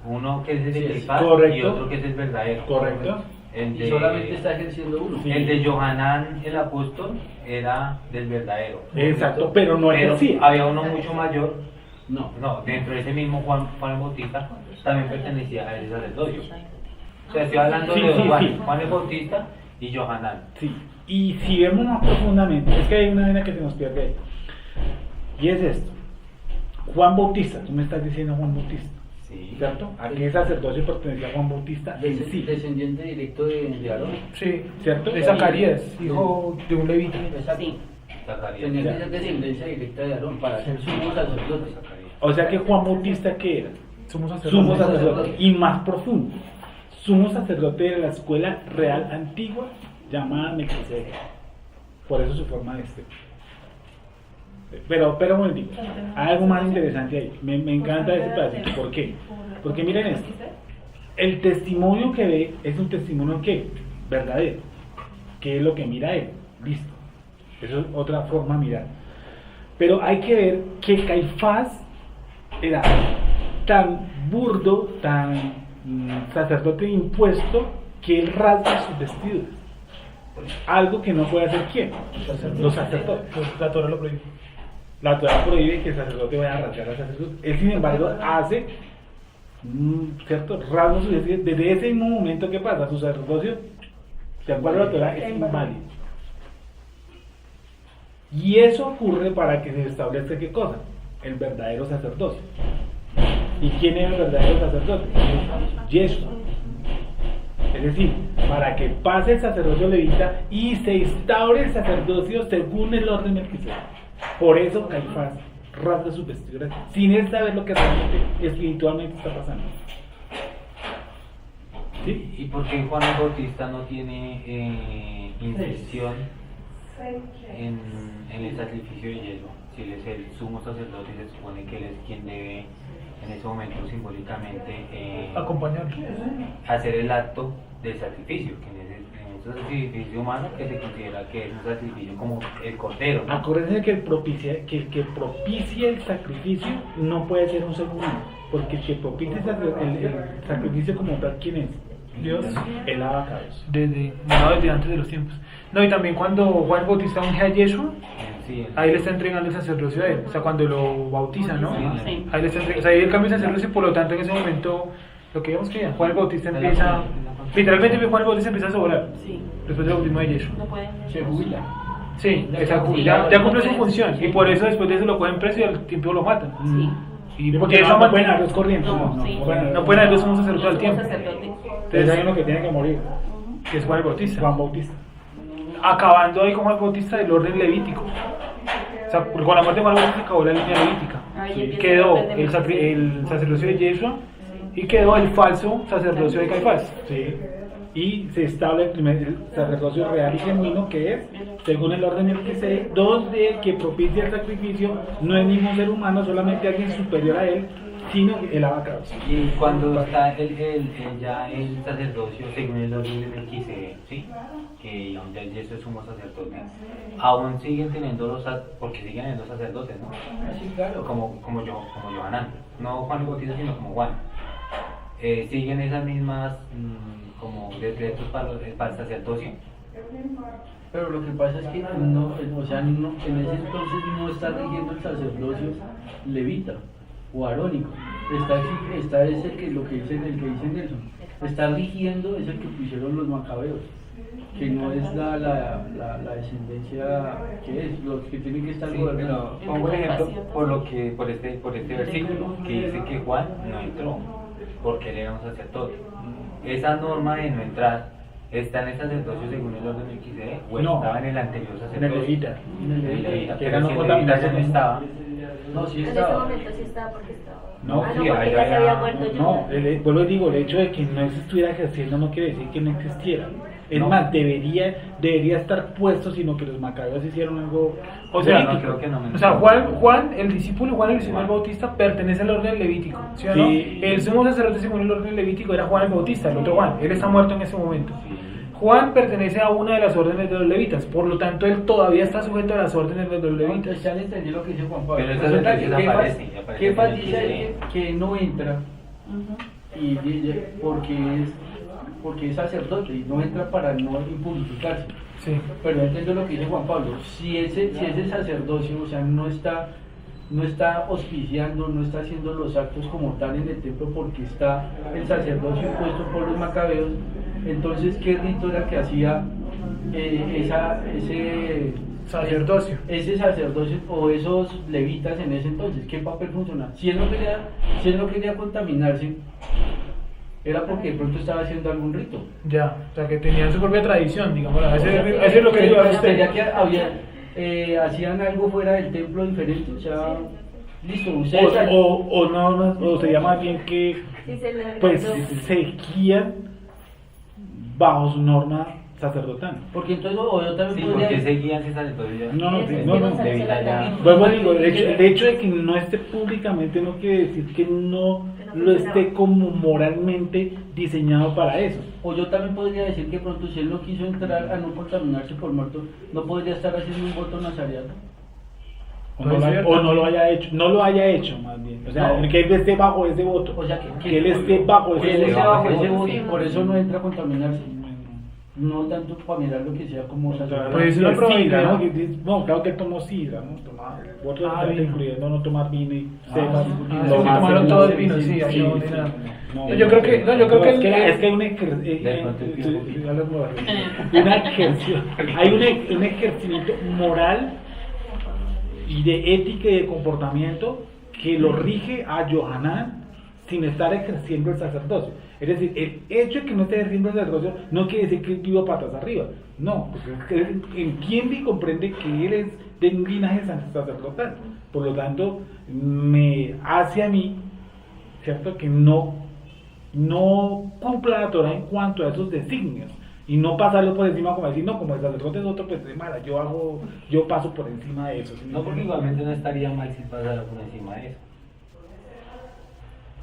Uno que es el de Sí, Caifás y correcto. otro que es el verdadero. Correcto. El Y de, solamente está ejerciendo uno. Sí. el de Yohanan el apóstol era del verdadero. Exacto, pero no Pero ejercía. había uno mucho mayor, No. dentro de ese mismo Juan el Bautista, también pertenecía a ese sacerdocio. O sea, estoy hablando Sí, de sí, Juan, sí. Juan el Bautista y Yohanan. Sí, y si vemos más profundamente, es que hay una vena que se nos pierde ahí. Y es esto. Juan Bautista, tú me estás diciendo Juan Bautista, Sí. ¿cierto? ¿A qué sacerdocio pertenecía Juan Bautista en sí? Descendiente directo de Aarón. Sí, ¿Cierto? de Zacarías, hijo de un levita. Exacto. Sí. Zacarías. Tenía que ser descendencia directa de Aarón para ser sumo sacerdote. O sea que Juan Bautista, ¿qué era? Somos Sumo sacerdotes. sacerdote. Y más profundo. Sumo sacerdote de la escuela real antigua llamada Melquisedec. Por eso su forma de este. Pero bueno, digo, hay algo más interesante ahí. Me encanta ese pedacito. ¿Por qué? Porque miren esto. El testimonio que ve es un testimonio que verdadero. Que es lo que mira él. Listo. Eso es otra forma de mirar. Pero hay que ver que Caifás era tan burdo, tan sacerdote impuesto, que él rasga sus vestidos. Algo que no puede hacer quién, los sacerdotes. Pues la Torah lo prohíbe. La Torah prohíbe que el sacerdote vaya a rasgar al sacerdote. Él, sin embargo, hace, ¿cierto? Rasga sus vestidos. Desde ese mismo momento que pasa, su sacerdocio, de acuerdo a la Torah, es inválido. Y eso ocurre para que se establezca qué cosa, el verdadero sacerdocio. ¿Y quién es el verdadero sacerdote? Yeshua. Es decir, para que pase el sacerdocio levita y se instaure el sacerdocio según el orden Melquisedec. Por eso Caifás rasga su vestidura sin él saber lo que realmente espiritualmente está pasando. ¿Sí? ¿Y por qué Juan el Bautista no tiene incisión en el sacrificio de hielo? Si él es el sumo sacerdote, se supone que él es quien debe en ese momento simbólicamente Acompañarlo. hacer el acto del sacrificio, que en ese sacrificio humano que se considera que es un sacrificio como el cordero, ¿no? Acuérdense que el que propicia el sacrificio no puede ser un ser humano, porque el que propicia el sacrificio como tal, ¿quién es? Dios. El abacados. Desde antes de los tiempos. No, y también cuando Juan Bautista unge a Yeshua, Sí, ahí le está entregando el sacerdocio a él, o sea, cuando lo bautiza, ¿no? Sí. Ahí le está entregando, o sea, ahí él cambia el sacerdocio, por lo tanto, en ese momento, lo que vemos que Juan el Bautista empieza, literalmente Juan el Bautista empieza a sobrar, Sí. después del bautismo de Yeshua. No pueden Se jubila. Sí, exacto, ya cumple su función, y por eso después de eso lo cogen preso y al tiempo lo matan. Sí. Y Porque Yeshua no pueden haber dos corrientes. No, sí. no pueden haber dos sumos sacerdotes al tiempo, Sacerdote. Entonces hay uno que tiene que morir. que es Juan el Bautista. Juan Bautista. Acabando ahí con Juan Bautista del orden levítico. O sea, con la muerte de Juan Bautista acabó la línea levítica. Ahí Y empieza quedó el orden de el sacerdocio de Yeshua y quedó el falso sacerdocio de Caifás. Sí. Y se establece el sacerdocio real y genuino, que es, según el orden en el que se, donde el que propicia el sacrificio no es ningún ser humano, solamente alguien superior a él, sino el abacados. Y cuando está ya el sacerdocio, según el orden de Melquisedec, ¿sí? Que aún ya Yeso es sumo sacerdote, aún siguen teniendo porque siguen teniendo sacerdotes, ¿no? Así, claro. Como Johanán, no Juan el Bautista, sino como Juan. Siguen esas mismas como decretos para el sacerdocio. Pero lo que pasa es que no, o sea, no, en ese entonces no está rigiendo el sacerdocio levita o arónico. Está es el que dice Nelson. Está rigiendo es el que pusieron los macabeos, que no es la descendencia que es, los que tienen que estar Sí, gobernando. pero pongo el ejemplo por este versículo que dice que Juan no entró porque él era un sacerdote. Esa norma de no entrar está en el sacerdocio según el orden de Melquisedec o No. estaba en el anterior En el sacerdocio. levita. En el En el levita, Que pero era si no el levita ya no contaminarse. estaba. No, sí En ese estaba. momento sí estaba porque estaba. No, Ah, sí, no, porque allá ya se ya- había muerto yo. No, vuelvo y digo, el hecho de que no se estuviera ejerciendo no quiere decir que no existiera. Es No. más, debería estar puesto, sino que los macabeos hicieron algo. O sea, político. creo que no me O sea, Juan, el discípulo Juan el Bautista pertenece al orden levítico, ¿sí o no? Sí. El sumo sacerdote según el orden levítico era Juan el Bautista, el otro Juan, él está muerto en ese momento. Juan pertenece a una de las órdenes de los levitas, por lo tanto él todavía está sujeto a las órdenes de los levitas. Entonces ya le entendí lo que dice Juan Pablo. Pero eso Resulta entonces que aparece ¿qué en pasa? el Dice Melquisedec. que no entra Ujú. porque es sacerdote y no entra para no impurificarse. Sí. Pero yo entiendo lo que dice Juan Pablo. Si ese sacerdocio, o sea, no está auspiciando, no está haciendo los actos como tal en el templo porque está el sacerdocio impuesto por los macabeos, entonces ¿qué rito era que hacía Sacerdocio. ese sacerdocio o esos levitas en ese entonces? ¿Qué papel funcionaba? Si él no quería contaminarse, era porque de pronto estaba haciendo algún rito. Ya, o sea que tenían su propia tradición, digamos, ese es lo que digo a usted. Ya que hacían algo fuera del templo diferente, o sea, listo, ustedes... O sería más bien que Sí, se le pues agradó. seguían bajo su norma sacerdotal. Porque entonces, o yo también Sí, podría... porque seguían ese sacerdocio ya. No. Levita ya. Vuelvo a digo, el hecho de que no esté públicamente no quiere decir que no lo esté como moralmente diseñado para eso. O yo también podría decir que pronto si él no quiso entrar a no contaminarse por muerto, no podría estar haciendo un voto nazariano. O no lo haya hecho más bien. O sea, No. que él esté bajo ese voto. O sea, que él esté bajo que él ese esté voto. bajo ese voto Sí. y por eso no entra a contaminarse. No tanto para mirar lo que sea como sacerdote. Pues, Sí, una es sidra, probabilidad. ¿no? Que dice, no, claro que él tomó sidra, ¿no? Tomaba otros vino. incluyendo no tomar vino y cepas. sí, Ah, Lo sí, más tomaron en todo la- el vino, sí, ahí no, sí. nada. No, Yo creo que es que hay un ejercimiento moral y de ética y de comportamiento que lo rige a Johanán sin estar ejerciendo el sacerdocio. Es decir, el hecho de que no esté ejerciendo el sacerdocio no quiere decir que él viva patas arriba. No, porque él entiende y comprende que él es de un linaje sacerdotal. Por lo tanto, me hace a mí, ¿cierto?, que no cumpla la Torah en cuanto a esos designios. Y no pasarlo por encima como decir, no, como el sacerdote es otro, pues de mala, yo paso por encima de eso. ¿Sí? No, porque igualmente no estaría mal si pasara por encima de eso.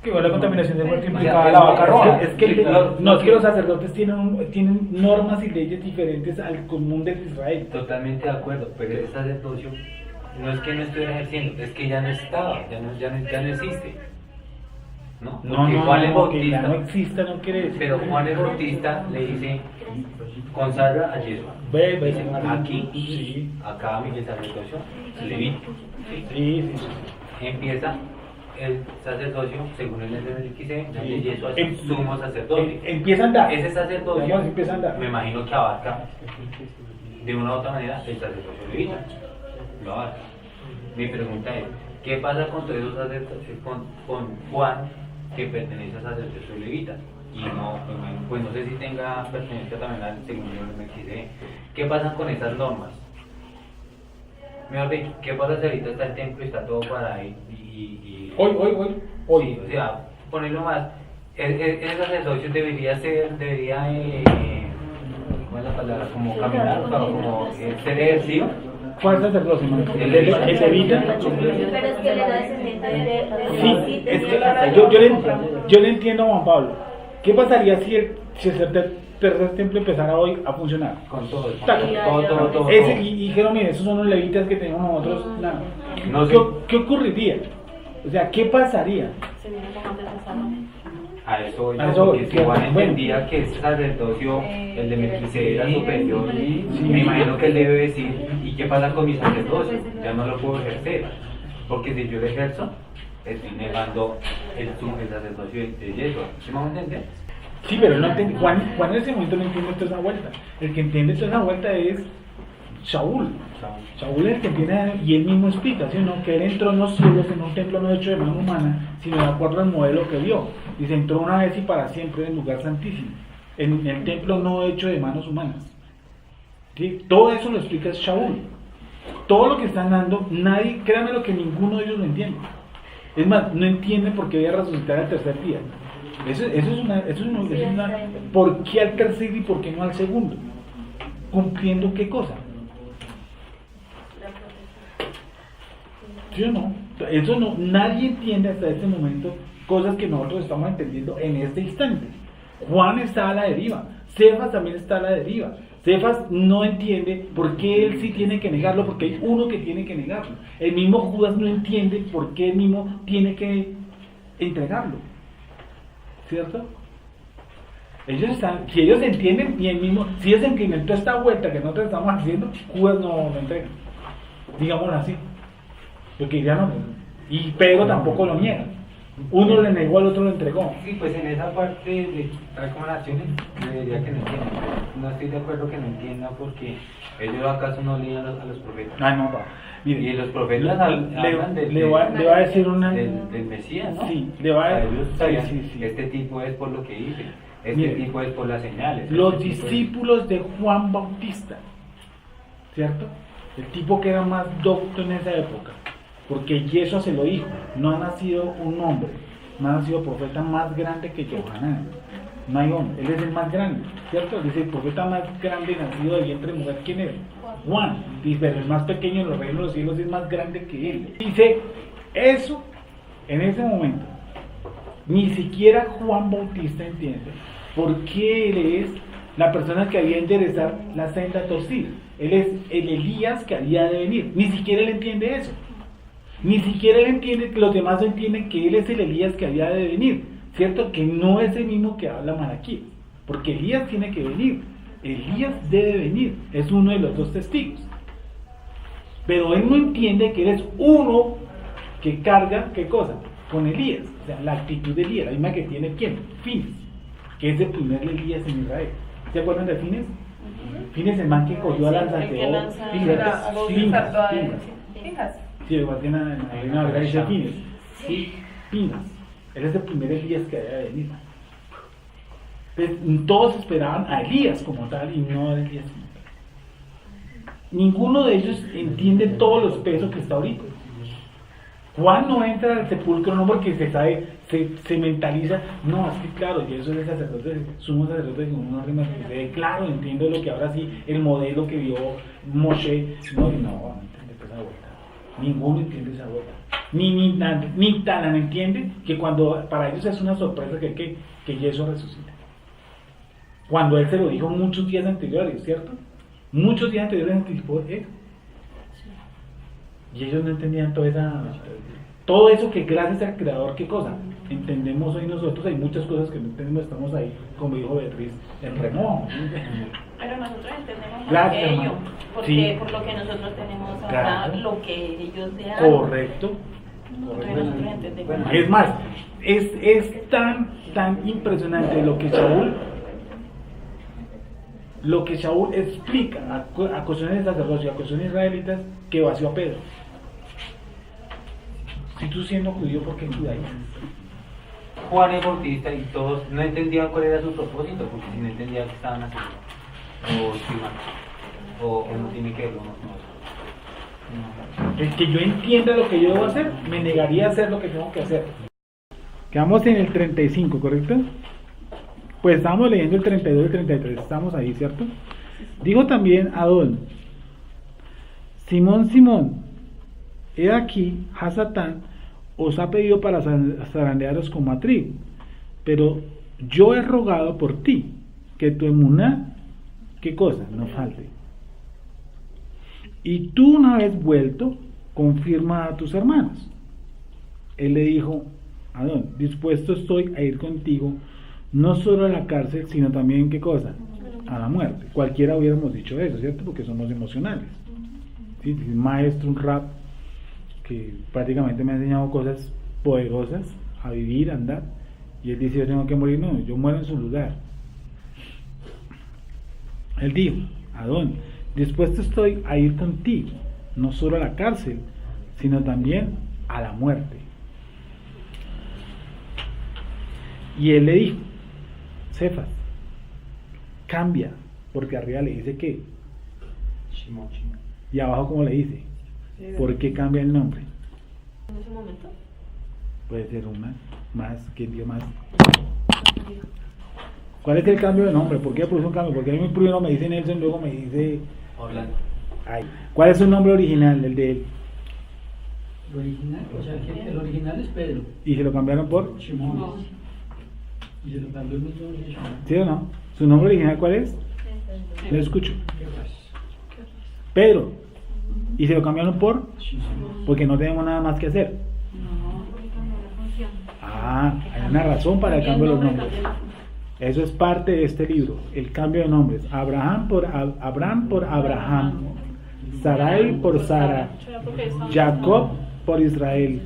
Que igual la contaminación de muerte O sea, implicaba la vaca roja. Es que los sacerdotes tienen normas y leyes diferentes al común de Israel. Totalmente de acuerdo, pero ese sacerdocio no es que no estuviera ejerciendo, es que ya no estaba, ya no existe. ¿No? Porque Juan el que ya Bautista, no exista no quiere decir. pero Juan el Bautista le dice, consagra a Yeshua. Dice, aquí, sí. acá Miguel sacerdocio, levita. ¿Sí? Sí. Empieza el sacerdocio, según el Melquisedec, donde Yeshua Em- es sumo sacerdote. Empieza a andar. Ese sacerdocio, Digamos, empieza a andar. me imagino que abarca de una u otra manera el sacerdocio levita. Lo abarca. Mi pregunta es, ¿qué pasa con todos esos sacerdocios, con Juan, que pertenece a sacerdocio levita? Y no, pues no sé si tenga pertenencia también al segundo Melquisedec. ¿Qué pasa con esas normas? Mejor dicho, ¿qué pasa si ahorita está el templo y está todo para ahí? Hoy. Sí, o sea, ponerlo más, el sacerdocio debería, ¿cómo es la palabra? Como caminar, como ser ejercicio. ¿Cuál sacerdocio? ¿El levita? Pero es que le da descendiente de Sí, es que yo le entiendo a Juan Pablo. ¿Qué pasaría si el tercer templo empezara hoy a funcionar? Con todo, Tac. todo. Y dijeron, mire, esos son los levitas que tenemos nosotros. Nada. No sé. ¿Qué ocurriría? O sea, ¿qué pasaría? Se viene como antes de Salomón. A eso voy, A eso voy, porque si Juan bueno. entendía que ese sacerdocio, el de Melquisedec era superior, Sí. me imagino que él debe decir, ¿y qué pasa con mi sacerdocio? Ya no lo puedo ejercer, porque si yo lo ejerzo, estoy negando el sacerdocio de Yeshua. ¿Sí me van a entender? Sí, pero no entiende. Juan en ese momento no entiende toda esa vuelta. El que entiende toda esa vuelta es Shaul. Shaul es el que entiende, y él mismo explica, ¿sí? ¿No? Que él entró en los cielos en un templo no hecho de mano humana, sino de acuerdo al modelo que vio. Dice, entró una vez y para siempre en el lugar santísimo, en el templo no hecho de manos humanas. ¿Sí? Todo eso lo explica Shaul. Todo lo que están dando, nadie, créanme lo que ninguno de ellos lo entiende. Es más, no entiende por qué voy a resucitar al tercer día. Eso es una, ¿por qué al tercer y por qué no al segundo? ¿Cumpliendo qué cosa? ¿Sí o no? Eso no, nadie entiende hasta este momento cosas que nosotros estamos entendiendo en este instante. Juan está a la deriva, Cefas también está a la deriva. Cefas no entiende por qué él sí tiene que negarlo, porque hay uno que tiene que negarlo. El mismo Judas no entiende por qué él mismo tiene que entregarlo. ¿Cierto? Ellos están, si ellos entienden, y el mismo, si ellos entienden toda esta vuelta que nosotros estamos haciendo, Judas no lo entrega. Digámoslo así. Porque ya no, y Pedro tampoco lo niega. Uno le negó, al otro lo entregó. Sí, pues en esa parte de recomendaciones, yo diría que no entienda. No estoy de acuerdo que no entienda porque ellos acaso no leían a los profetas. Ay, no, pa. Mire, Y los profetas hablan le va a decir una. del Mesías, ¿no? Sí, le va a O sea, ellos sabían, sí. este tipo es por lo que dice, este Mire, tipo es por las señales. Los este tipo es- discípulos de Juan Bautista, ¿cierto? El tipo que era más docto en esa época, porque Yeshua se lo dijo, no ha nacido un hombre, no ha nacido profeta más grande que Yohanan. No hay hombre, él es el más grande, ¿cierto? Dice, el profeta más grande nacido de vientre de mujer, ¿quién es? Juan. Dice, pero el más pequeño en los reinos de los cielos es más grande que él. Dice, eso, en ese momento, ni siquiera Juan Bautista entiende por qué él es la persona que había de enderezar la senda torcida. Él es el Elías que había de venir. Ni siquiera él entiende eso. Ni siquiera él entiende que los demás no entienden que él es el Elías que había de venir. ¿Cierto? Que no es el mismo que habla Malaquías. Porque Elías tiene que venir. Elías debe venir. Es uno de los dos testigos. Pero él no entiende que él es uno que carga, ¿qué cosa? Con Elías. O sea, la actitud de Elías. La misma que tiene ¿quién? Fines. Que es el primer Elías en Israel. ¿Se acuerdan de Fines? Fines, el man que cogió a las El que lanza- Pingas. Sí, igual que en la Reina Valera dice Fines. Pingas. Él es el primer Elías que haya venido. Entonces, todos esperaban a Elías como tal y no a Elías como tal. Ninguno de ellos entiende todos los pesos que está ahorita. Juan no entra al sepulcro no porque se mentaliza, no, es que claro, yo soy el sacerdote, sumo sacerdote de una rima que claro, entiendo lo que ahora sí, el modelo que vio Moshe, no entiende esa vuelta. Ninguno entiende esa vuelta. Ni tan entiende que cuando para ellos es una sorpresa que Jesús resucita. Cuando él se lo dijo muchos días anteriores, ¿cierto? Muchos días anteriores anticipó él. Y ellos no entendían todo eso que gracias al Creador, ¿qué cosa? Entendemos hoy nosotros, hay muchas cosas que no entendemos, estamos ahí, como dijo Beatriz, en remojo. Pero nosotros entendemos más Gracias, que ellos, hermano. porque Sí. por lo que nosotros tenemos ahora, Claro. lo que ellos le dan. Correcto. Nosotros entendemos. Es más, es tan impresionante lo que Shaul explica a cuestiones de sacerdocio, a cuestiones israelitas, que vació a Pedro. Si tú siendo judío, ¿por qué judaísmo? Juan el Bautista y todos no entendían cuál era su propósito, porque si no entendían qué estaban haciendo, o estoy mal, o no tiene que ver uno con otro. El que yo entienda lo que yo debo hacer, me negaría a hacer lo que tengo que hacer. Quedamos en el 35, ¿correcto? Pues estábamos leyendo el 32 y el 33, estamos ahí, ¿cierto? Dijo también Adón: Simón, Simón, he aquí, Hasatán os ha pedido para zarandearos como a trigo, pero yo he rogado por ti, que tu emuná, ¿qué cosa? No falte. Y tú, una vez vuelto, confirma a tus hermanos. Él le dijo: Adón, dispuesto estoy a ir contigo, no solo a la cárcel, sino también, ¿qué cosa? A la muerte. Cualquiera hubiéramos dicho eso, ¿cierto? Porque somos emocionales. ¿Sí? Un maestro, un rap, que prácticamente me ha enseñado cosas poderosas, a vivir, a andar, y él dice: yo tengo que morir. No, yo muero en su lugar. Él dijo: Adón, dispuesto estoy a ir contigo, no solo a la cárcel, sino también a la muerte. Y él le dijo: Cefas, cambia, porque arriba le dice que, y abajo como le dice, ¿por qué cambia el nombre? En ese momento. Puede ser una más, ¿quién dio más? ¿Cuál es el cambio de nombre? ¿Por qué produce un cambio? Porque a mí primero me dice Nelson, luego me dice Orlando. ay. ¿Cuál es su nombre original, el de él? El original, o sea que el original es Pedro. Y se lo cambiaron por, Shimon. Y se lo cambió el mismo de Shimon. ¿sí o no? ¿Su nombre original cuál es? Lo escucho. Pedro. Y se lo cambiaron por, porque no tenemos nada más que hacer. Hay una razón para el cambio de los nombres. Eso es parte de este libro, el cambio de nombres. Abraham por Abraham, Sarai por Sara, Jacob por Israel,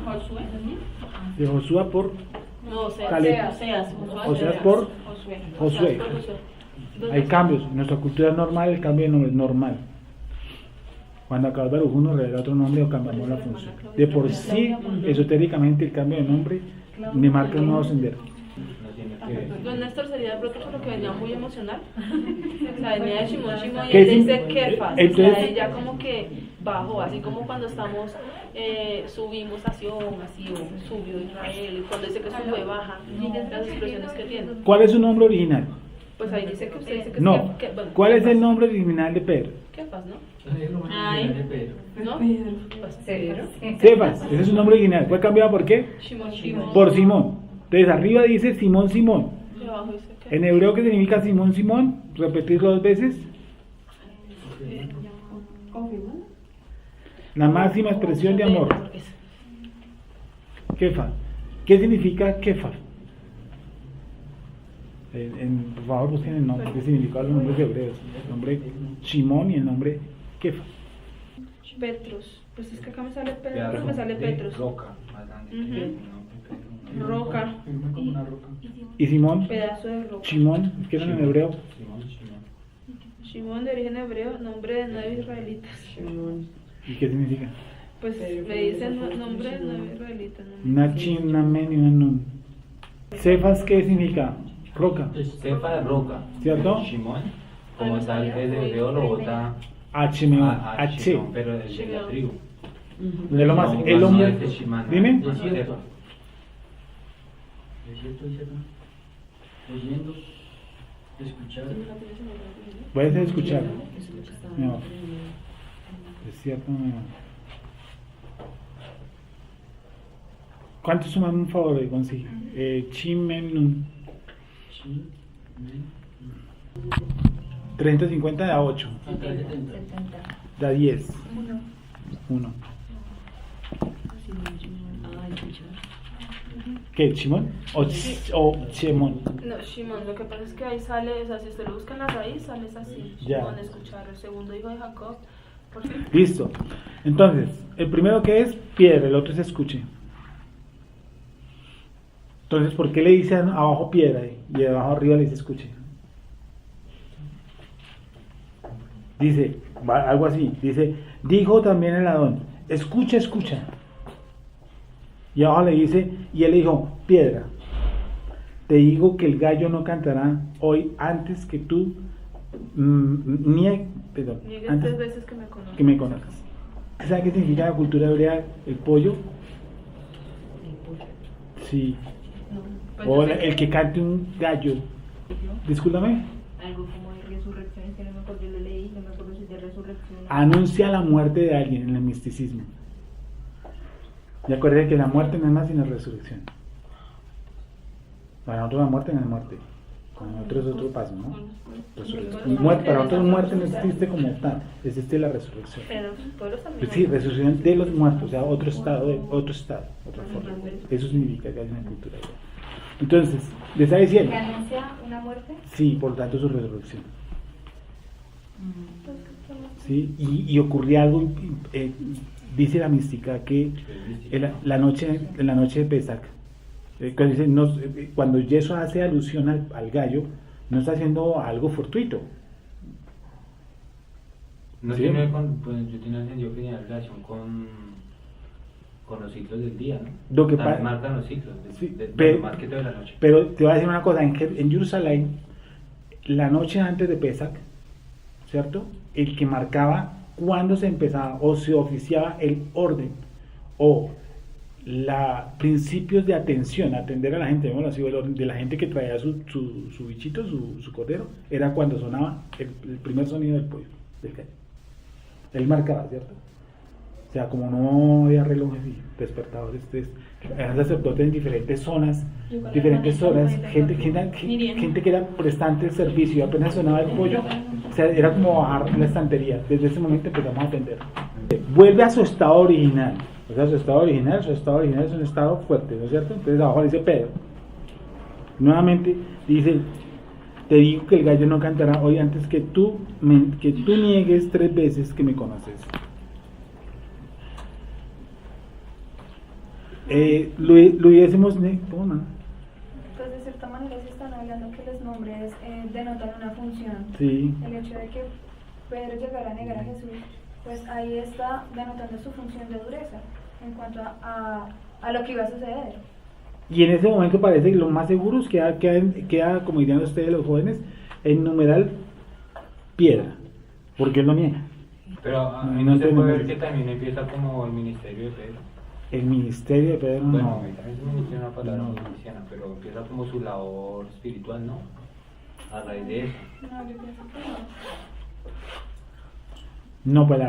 Josué. de Josué por No, Caleb. Oseas por Josué. Hay cambios. En nuestra cultura es normal el cambio de nombre, es normal. Cuando acá Baruj nos revela otro nombre o cambiamos la función. De por sí, esotéricamente, el cambio de nombre me marca un nuevo sendero. Don Néstor sería de pronto por lo que venía muy emocional. O sea, venía de Shimon y ¿Qué él es? dice Kefas. O Entonces- sea, ella como que bajó, así como cuando estamos, subimos a Sion, así, o subió Israel, y cuando dice que sube, baja, las expresiones que tiene. ¿Cuál es su nombre original? Pues ahí dice que usted dice que No. es bueno, ¿Cuál es el Kefas. nombre original de Pedro? Kefas, ¿no? Es lo más Ay. original de Pedro. ¿No? Pues, Cefas, ese es su nombre original. ¿Fue cambiado por qué? Shimon. Por Simón. Entonces arriba dice Simón, Simón. Y abajo dice Kefas. En hebreo, ¿qué significa Simón, Simón? Repetirlo 2 veces. La máxima expresión de amor. Kefa. ¿Qué significa Kefa? Por favor, busquen el nombre. ¿Qué significan los nombres hebreos? El nombre Shimón y el nombre Kefa. Petros. Pues es que acá me sale Petros, me sale Petros. Roca, más grande que Ujú. no, Roca. Firme como una roca. ¿Y Simón? Pedazo de roca. Shimón, ¿qué eran en hebreo? Shimon de origen hebreo, nombre de 9 israelitas. ¿Y qué significa? Pues me dicen nombre de israelita. Una chin, una men y una nun. Cefas, ¿qué significa? Roca, Cefa, roca. ¿cierto? Shimón, como tal, es de hebreo lo bota H-meón, a H. Shimón, pero es de la tribu. De lo más, No, el no hombre. es de Shimán, Dime. es de Cefa. Es cierto, oyendo, escuchar. Puedes escuchar. Mi amor. Es cierto, mi amor. ¿Cuántos suman un favor de conseguir? Chimenun. Sí, bien. 350 da 8. Acá 70. Da 10. 1. ¿Qué? ¿Chimón? ¿O chemón? No, Shimon, lo que pasa es que ahí sale, o sea, si usted lo busca en la raíz, sale así. Ya. Shimon, escuchar, el segundo hijo de Jacob. ¿Por qué? Listo. Entonces, el primero que es piedra, el otro es escuche. Entonces, ¿por qué le dicen abajo piedra y de abajo arriba le dice escuche? Dice, algo así, dice, dijo también el Adón, escucha, escucha. Y abajo le dice, y él le dijo, piedra, te digo que el gallo no cantará hoy antes que tú Niegues antes 3 veces que me conoces. que me conozcas. ¿Sabes qué significa en la cultura hebrea el pollo? Sí. Pues O yo sé el que cante un gallo. Discúlpame. Algo como de resurrección, es que no me acuerdo, yo lo leí, no me acuerdo si de resurrección. Anuncia la muerte de alguien en el misticismo. Y acuérdense que la muerte no es más sino resurrección. Para nosotros la muerte no es muerte. Para nosotros es otro paso, ¿no? Resurrección. Para nosotros muerte no existe como tal, existe la resurrección. Pero los pueblos también. Sí, resurrección de los muertos, o sea, otro estado, otra forma. Eso significa que hay una cultura hebrea. Entonces, le está diciendo, ¿Que anuncia una muerte? sí, por tanto su resurrección. ¿Sí? Y ocurría algo, dice la mística que en la noche de Pesach, cuando Yeshua hace alusión al gallo, no está haciendo algo fortuito. No Sí. tiene, pues yo tenía entendido que tenía relación con los ciclos del día, ¿no? Lo que También pasa- marcan los ciclos, Sí, bueno, más que todo de la noche. Pero te voy a decir una cosa, en Jerusalén, la noche antes de Pesach, ¿cierto? El que marcaba cuándo se empezaba o se oficiaba el orden o principios de atención, atender a la gente, ¿no? Así, el orden de la gente que traía su bichito, su cordero, era cuando sonaba el primer sonido del pollo, del gallo. Él marcaba, ¿cierto? O sea, como no había relojes y despertadores, entonces, eran sacerdotes en diferentes zonas, gente que era prestante de servicio, y apenas sonaba el pollo, o sea, era como bajar la estantería. Desde ese momento empezamos a atender. Vuelve a su estado original. O sea, su estado original es un estado fuerte, ¿no es cierto? Entonces abajo dice Pedro. Nuevamente dice, te digo que el gallo no cantará hoy antes que tú niegues 3 veces que me conoces. Luis decimos, ¿cómo no? Pues de cierta manera se están hablando que los nombres denotan una función. Sí. El hecho de que Pedro llegara a negar a Jesús, pues ahí está denotando su función de dureza en cuanto a lo que iba a suceder. Y en ese momento parece que lo más seguro es que queda, como dirían ustedes los jóvenes, en numeral piedra, porque él lo niega. Pero a mí No no se puede entendemos. ver que también empieza como el ministerio de Pedro. El ministerio de Pedro Bueno, no. también es ministerio una palabra muy cristiana, pero empieza como su labor espiritual, ¿no? A raíz de eso. No, yo pienso que no. No, pues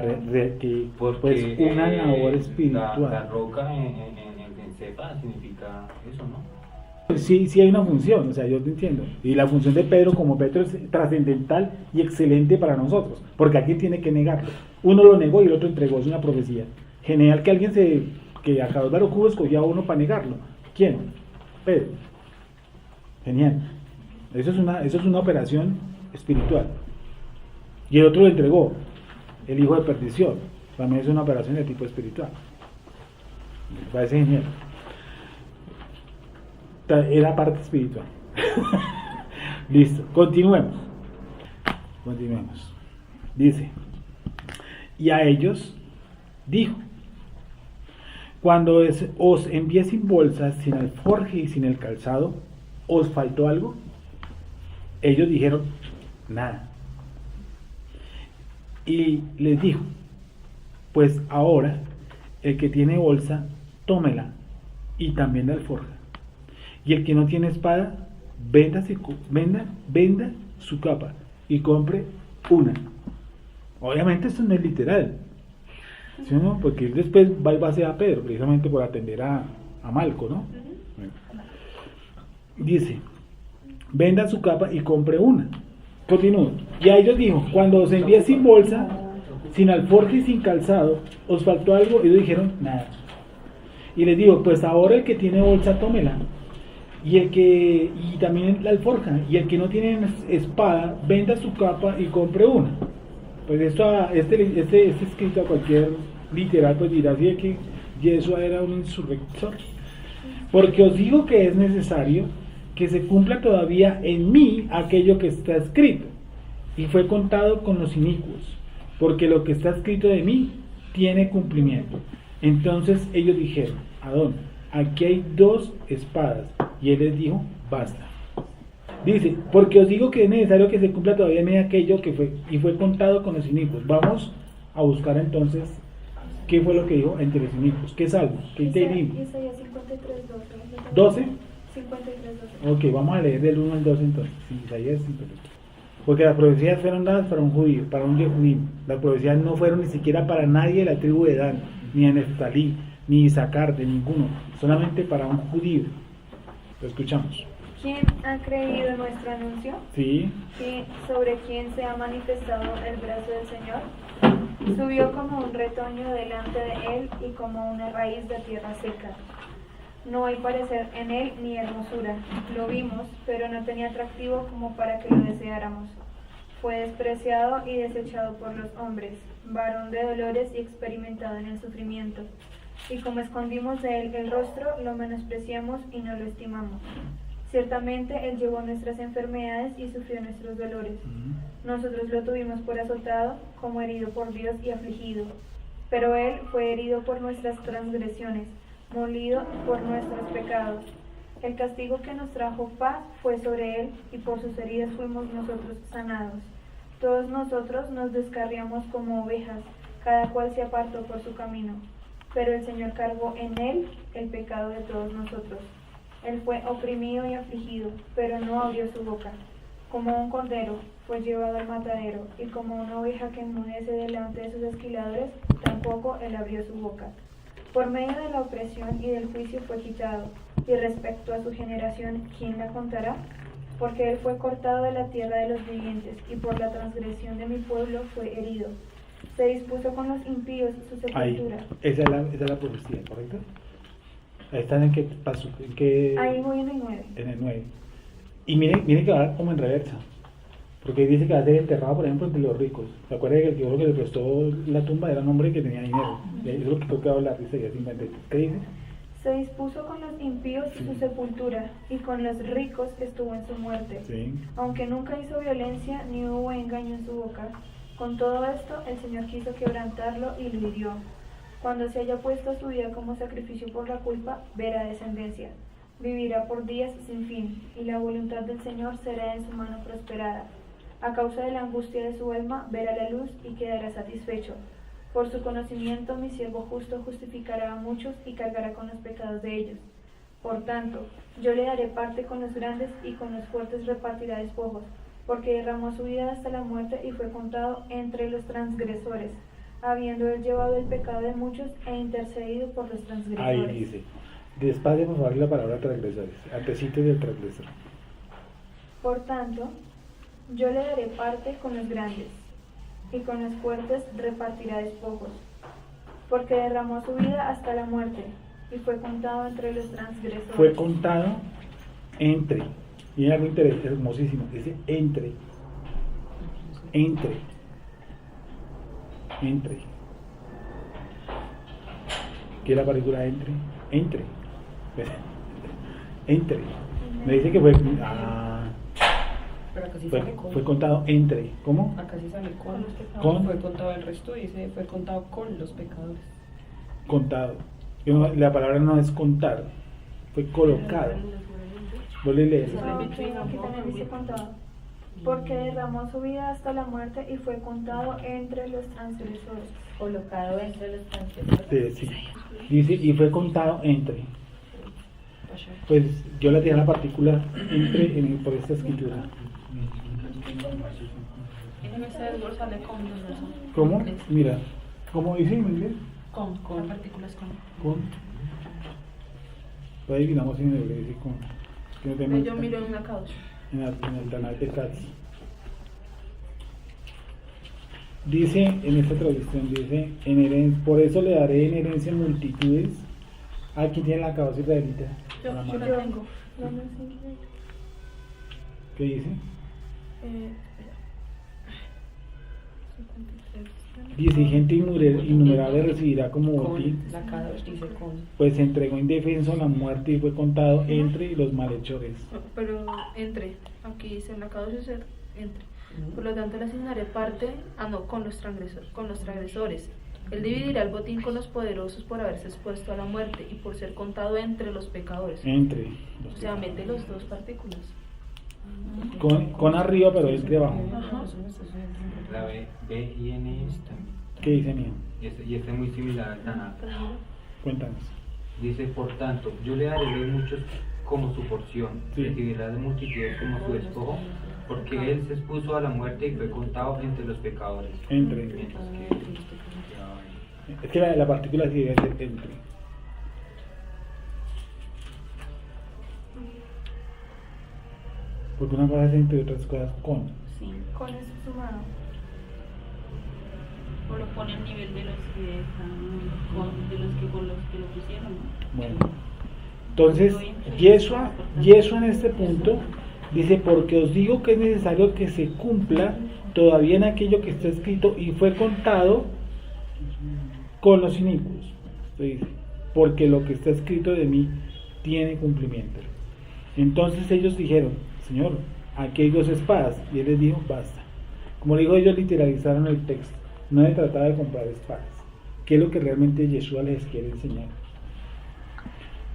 Porque pues una labor la espiritual. roca en cepa significa eso, ¿no? Sí, sí hay una función, o sea, yo te entiendo. Y la función de Pedro como Pedro es trascendental y excelente para nosotros, porque alguien tiene que negarlo. Uno lo negó y el otro entregó, es una profecía. Genial que alguien que a Carlos Baruj escogía a uno para negarlo. ¿Quién? Pedro. Genial. Eso es una operación espiritual. Y el otro lo entregó, el hijo de perdición. También es una operación de tipo espiritual. Me parece genial. Era parte espiritual. Listo, continuemos. Dice, y a ellos dijo, Cuando os envié sin bolsas, sin alforje y sin el calzado, ¿os faltó algo? Ellos dijeron, nada. Y les dijo, pues ahora el que tiene bolsa, tómela, y también la alforja. Y el que no tiene espada, venda su capa y compre una. Obviamente esto no es literal, ¿sí, no? Porque él después va y va a Pedro, precisamente por atender a Malco, ¿no? Bueno. Dice, venda su capa y compre una. Continúo. Y a ellos dijo, cuando os envié sin bolsa, sin alforje y sin calzado, ¿os faltó algo? Y ellos dijeron, nada. Y les digo, pues ahora el que tiene bolsa, tómela. Y también la alforja. Y el que no tiene espada, venda su capa y compre una. Pues esto, este escrito a cualquier literal, pues dirá así que Yeshua era un insurrector. Porque os digo que es necesario que se cumpla todavía en mí aquello que está escrito. Y fue contado con los inicuos. Porque lo que está escrito de mí tiene cumplimiento. Entonces ellos dijeron, Adón, aquí hay 2 espadas. Y él les dijo, basta. Dice, porque os digo que es necesario que se cumpla todavía en mí aquello que fue contado con los inicuos. Vamos a buscar entonces qué fue lo que dijo entre los inicuos. ¿Qué salmo? ¿Qué Isaías 53, 12? 53, 12. Ok, vamos a leer del 1 al 2 entonces. Sí, Isaías 53. Porque las profecías fueron dadas para un judío, para un judío. Las profecías no fueron ni siquiera para nadie de la tribu de Dan, ni de Neftalí, ni de Isaacar, de ninguno. Solamente para un judío. Lo escuchamos. ¿Quién ha creído en nuestro anuncio? Sí. ¿Sobre quién se ha manifestado el brazo del Señor? Subió como un retoño delante de él y como una raíz de tierra seca. No hay parecer en él ni hermosura. Lo vimos, pero no tenía atractivo como para que lo deseáramos. Fue despreciado y desechado por los hombres, varón de dolores y experimentado en el sufrimiento. Y como escondimos de él el rostro, lo menospreciamos y no lo estimamos. Ciertamente él llevó nuestras enfermedades y sufrió nuestros dolores. Nosotros lo tuvimos por azotado, como herido por Dios y afligido. Pero él fue herido por nuestras transgresiones, molido por nuestros pecados. El castigo que nos trajo paz fue sobre él, y por sus heridas fuimos nosotros sanados. Todos nosotros nos descarriamos como ovejas, cada cual se apartó por su camino. Pero el Señor cargó en él el pecado de todos nosotros. Él fue oprimido y afligido, pero no abrió su boca. Como un cordero fue llevado al matadero, y como una oveja que enmudece delante de sus esquiladores, tampoco él abrió su boca. Por medio de la opresión y del juicio fue quitado. Y respecto a su generación, ¿quién la contará? Porque él fue cortado de la tierra de los vivientes, y por la transgresión de mi pueblo fue herido. Se dispuso con los impíos su sepultura. Ahí, esa es la profecía, ¿correcto? Ahí están en qué paso, en qué... Ahí voy en el 9. En el 9. Y mire que va como en reversa. Porque dice que va a ser enterrado, por ejemplo, entre los ricos. ¿Se acuerdan que el que le prestó la tumba era un hombre que tenía dinero? Y eso es lo que toca hablar, dice ya 53. ¿Qué dice? Se dispuso con los impíos su sepultura, y con los ricos estuvo en su muerte. Sí. Aunque nunca hizo violencia, ni hubo engaño en su boca. Con todo esto, el Señor quiso quebrantarlo y lo hirió. Cuando se haya puesto su vida como sacrificio por la culpa, verá descendencia. Vivirá por días sin fin, y la voluntad del Señor será en su mano prosperada. A causa de la angustia de su alma, verá la luz y quedará satisfecho. Por su conocimiento, mi siervo justo justificará a muchos y cargará con los pecados de ellos. Por tanto, yo le daré parte con los grandes, y con los fuertes repartirá despojos, porque derramó su vida hasta la muerte y fue contado entre los transgresores, habiendo él llevado el pecado de muchos e intercedido por los transgresores. Ahí dice, despacio por favor la palabra transgresores, antecito del transgresor. Por tanto, yo le daré parte con los grandes, y con los fuertes repartirá despojos, porque derramó su vida hasta la muerte, y fue contado entre los transgresores. Fue contado entre, y hay algo hermosísimo, dice entre. ¿Qué es la partitura entre? Entre. Me dice que fue... Pero acá sí fue contado entre. ¿Cómo? Acá sí sale con. ¿Con? Fue contado el resto, dice fue contado con los pecadores. Contado. La palabra no es contar, fue colocado. Vos le lees. No, aquí también dice contado. Porque derramó su vida hasta la muerte y fue contado entre los transgresores. Colocado entre los transgresores. Sí. Dice, y fue contado entre. Pues yo le tiré la partícula entre por esta escritura. En ese Edward sale con ¿Cómo? Mira, ¿cómo dice en inglés? con partículas con. Con. Lo adivinamos en inglés, dice con. Que no tenemos- Yo miro en una causa. en el canal de Cats. Dice en esta traducción, dice, por eso le daré en herencia multitudes. Aquí tiene la cabeza israelita. Yo a la la mano. tengo. ¿Qué dice? Dice, gente innumerable recibirá como botín, La cada vez dice con. pues se entregó indefenso a la muerte y fue contado entre los malhechores. Pero entre, aquí dice en la causa dice entre. Por lo tanto le asignaré parte con los transgresores. Él dividirá el botín con los poderosos por haberse expuesto a la muerte y por ser contado entre los pecadores. Entre. O sea, mete los dos partículas. Con arriba, pero entre abajo. Ajá. La B y N esta. ¿Qué dice mío? Y este es muy similar al Tanakh. Cuéntanos. Dice, por tanto, yo le daré de muchos como su porción, Sí. recibirá de multitudes como su despojo, porque él se expuso a la muerte y fue contado entre los pecadores. Entre. Mientras que Es que la partícula sí debe ser entre. Porque una cosa es entre otras cosas con. Sí. Con eso sumado. O lo pone al nivel de los que están con los que lo pusieron, ¿no? Bueno. Entonces, Yeshua en este punto dice, porque os digo que es necesario que se cumpla todavía en aquello que está escrito y fue contado con los inicuos. Esto dice, porque lo que está escrito de mí tiene cumplimiento. Entonces ellos dijeron, Señor, aquí hay 2 espadas. Y él les dijo, basta. Como digo, ellos literalizaron el texto. No se trataba de comprar espadas. ¿Qué es lo que realmente Yeshua les quiere enseñar?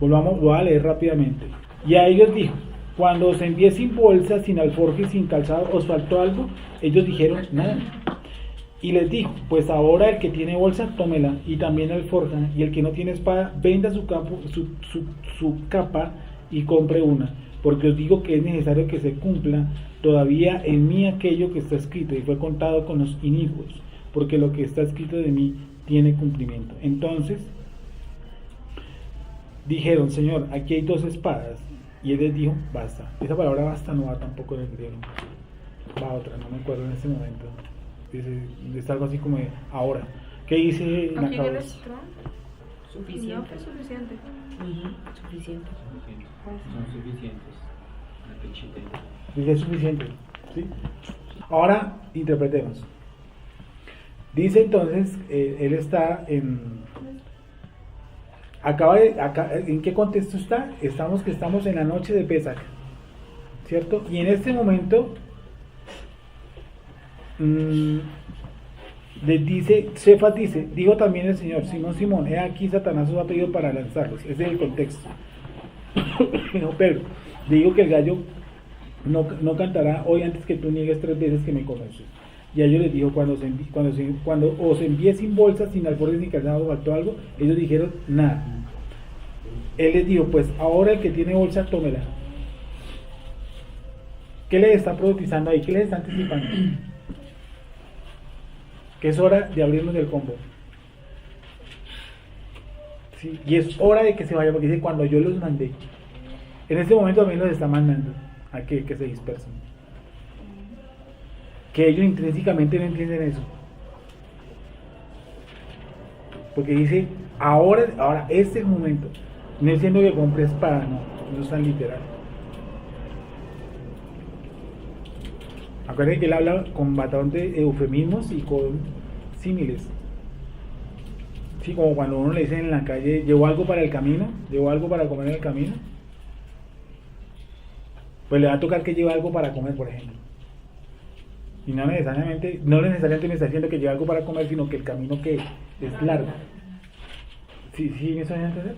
Volvamos, voy a leer rápidamente. Y a ellos dijo, cuando os envié sin bolsa, sin alforje y sin calzado, ¿os faltó algo? Ellos dijeron, nada. Y les dijo, pues ahora el que tiene bolsa, tómela, y también alforja, y el que no tiene espada, venda su capa y compre una, porque os digo que es necesario que se cumpla todavía en mí aquello que está escrito, y fue contado con los inicuos, porque lo que está escrito de mí tiene cumplimiento. Entonces dijeron, Señor, aquí hay 2 espadas, y él les dijo, basta. Esa palabra basta no va tampoco en el griego, va otra, no me acuerdo en este momento. Es algo así como de ahora. ¿Qué dice en la Aquí en el cabeza? Strong, Suficiente. no, que es suficiente. Suficiente. son suficientes. La pechita. Dice suficiente. ¿Sí? Ahora interpretemos. Dice entonces, él está en. ¿En qué contexto está? Estamos en la noche de Pesach, ¿cierto? Y en este momento les dice, Cefas dice, dijo también el Señor, Simón, he aquí Satanás os ha pedido para lanzarlos. Ese es el contexto. No, Pedro, digo que el gallo no cantará hoy antes que tú niegues 3 veces que me conoces. Y a ellos les dijo, cuando os envié sin bolsa, sin alforjes ni calzado, faltó algo, ellos dijeron, nada. Él les dijo, pues ahora el que tiene bolsa, tómela. ¿Qué les está profetizando ahí? ¿Qué les está anticipando? Que es hora de abrirnos del combo. ¿Sí? Y es hora de que se vaya, porque dice, cuando yo los mandé. En este momento también los está mandando a que se dispersen. Que ellos intrínsecamente no entienden eso. Porque dice, ahora este es el momento. No diciendo que compre espada, no es tan literal. Acuérdense que él habla con bastante eufemismos y con símiles. Sí, como cuando uno le dice en la calle, ¿llevó algo para el camino? ¿Llevó algo para comer en el camino? Pues le va a tocar que lleve algo para comer, por ejemplo. Y no necesariamente me está diciendo que lleve algo para comer, sino que el camino que es largo. ¿Sí me están haciendo entender?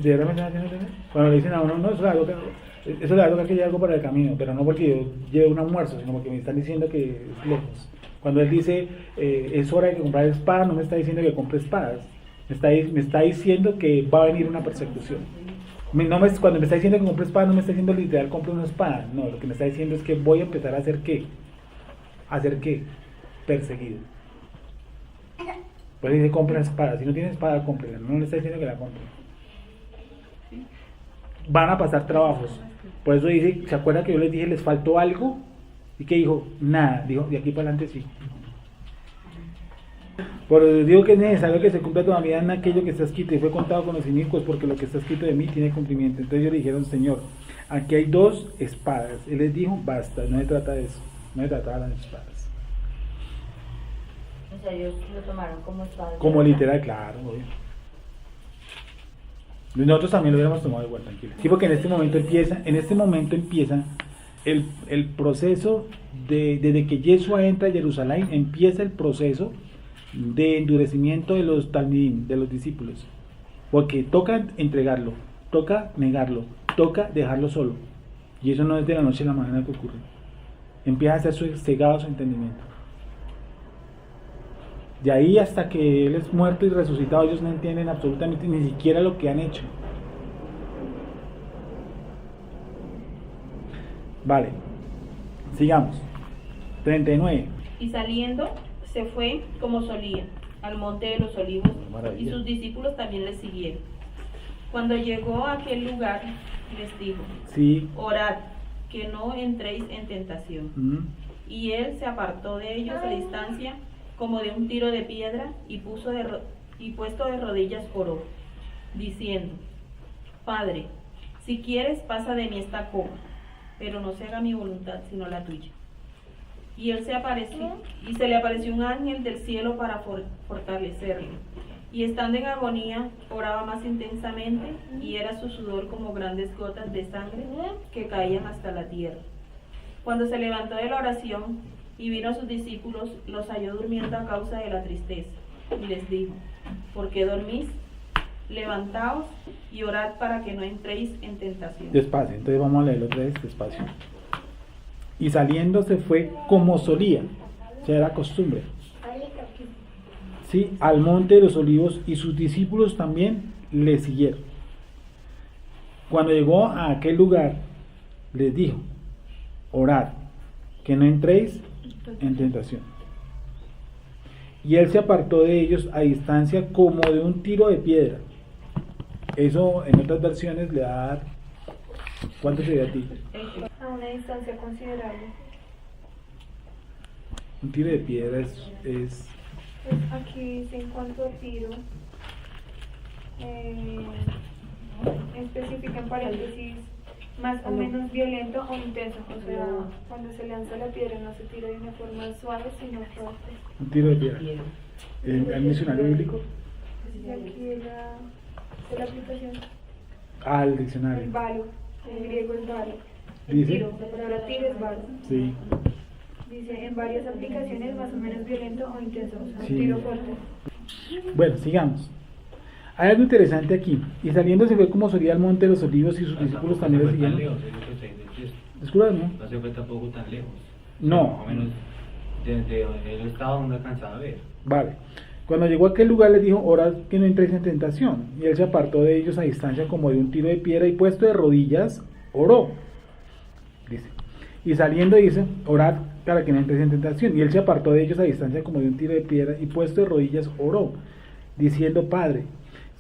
¿De verdad me están haciendo entender? Cuando le dicen a uno, no, eso le va a tocar que lleve algo para el camino, pero no porque yo lleve un almuerzo, sino porque me están diciendo que es lejos. Cuando él dice, es hora de comprar espadas, no me está diciendo que compre espadas, me está diciendo que va a venir una persecución. Cuando me está diciendo que compre espadas, no me está diciendo literal compre una espada, no, lo que me está diciendo es que voy a empezar a hacer ¿qué? ¿Hacer qué? Perseguido. Pues dice, compra espada, si no tiene espada, cómprela, no le está diciendo que la compre. Van a pasar trabajos, por eso dice, ¿se acuerdan que yo les dije, les faltó algo? ¿Y qué dijo? Nada, dijo, de aquí para adelante sí. Por eso digo que es necesario que se cumpla todavía en aquello que está escrito, y fue contado con los inicuos, porque lo que está escrito de mí tiene cumplimiento. Entonces ellos le dijeron, Señor, aquí hay 2 espadas. Él les dijo, basta, no se trata de eso, no se trata de las espadas. O sea, ellos lo tomaron como espadas. Como literal, claro, obvio. Nosotros también lo hubiéramos tomado igual, tranquilo. Sí, porque en este momento empieza el proceso desde que Yeshua entra a Jerusalén, empieza el proceso de endurecimiento de los talmidim, de los discípulos, porque toca entregarlo, toca negarlo, toca dejarlo solo, y eso no es de la noche a la mañana que ocurre. Empieza a ser cegado su entendimiento. De ahí hasta que Él es muerto y resucitado, ellos no entienden absolutamente ni siquiera lo que han hecho. Vale, sigamos. 39. Y saliendo, se fue como solía, al monte de los olivos, y sus discípulos también le siguieron. Cuando llegó a aquel lugar, les dijo, sí. Orad, que no entréis en tentación. Y él se apartó de ellos a distancia, como de un tiro de piedra, y puesto de rodillas oró, diciendo, Padre, si quieres pasa de mí esta copa, pero no se haga mi voluntad sino la tuya. Y se le apareció un ángel del cielo para fortalecerlo. Y estando en agonía, oraba más intensamente, y era su sudor como grandes gotas de sangre que caían hasta la tierra. Cuando se levantó de la oración y vino a sus discípulos, los halló durmiendo a causa de la tristeza, y les dijo, ¿por qué dormís? Levantaos y orad para que no entréis en tentación. Despacio, entonces vamos a leerlo otra vez despacio. Y saliendo se fue como solía, o sea, era costumbre, ¿sí? Al monte de los olivos, y sus discípulos también le siguieron. Cuando llegó a aquel lugar, les dijo, orad, que no entréis en tentación. Y él se apartó de ellos a distancia como de un tiro de piedra. Eso en otras versiones le da a dar, ¿cuánto sería a ti? A una distancia considerable. Un tiro de piedra es Pues aquí dice en cuanto a tiro, especifica en paréntesis, más o menos violento o intenso. O sea, cuando se lanza la piedra no se tira de una forma suave, sino fuerte. un tiro de piedra. ¿El diccionario bíblico? Y aquí la aplicación. El diccionario. El balo, en griego es balo. El ¿Dice? tiro, la palabra tiro es balo. Sí. Dice en varias aplicaciones más o menos violento o intenso, o sea, Sí. un tiro fuerte. Bueno, sigamos. Hay algo interesante aquí. Y saliendo se fue como solía al monte de los olivos, y sus discípulos también le siguieron. Disculpa, ¿no? No se fue tampoco tan lejos. No. Más o menos desde el estado donde alcanzaba a ver. Vale. Cuando llegó a aquel lugar les dijo, orad que no entréis en tentación. Y él se apartó de ellos a distancia como de un tiro de piedra, y puesto de rodillas, oró. Dice. Y saliendo dice, orad para que no entréis en tentación. Y él se apartó de ellos a distancia como de un tiro de piedra, y puesto de rodillas, oró, diciendo, Padre,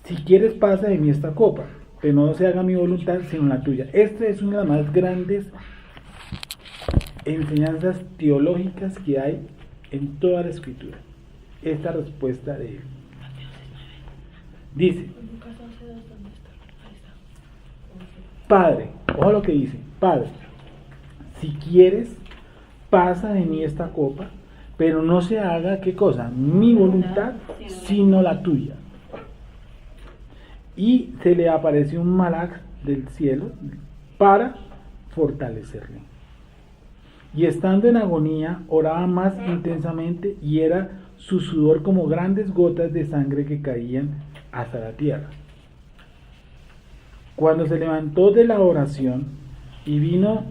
si quieres pasa de mí esta copa, pero no se haga mi voluntad sino la tuya. Esta es una de las más grandes enseñanzas teológicas que hay en toda la escritura. Esta respuesta de él. Dice, Padre, ojo lo que dice, Padre, si quieres, pasa de mí esta copa, pero no se haga, ¿qué cosa? Mi voluntad, sino la tuya. Y se le apareció un malaj del cielo para fortalecerle. Y estando en agonía, oraba más intensamente, y era su sudor como grandes gotas de sangre que caían hasta la tierra. Cuando se levantó de la oración y vino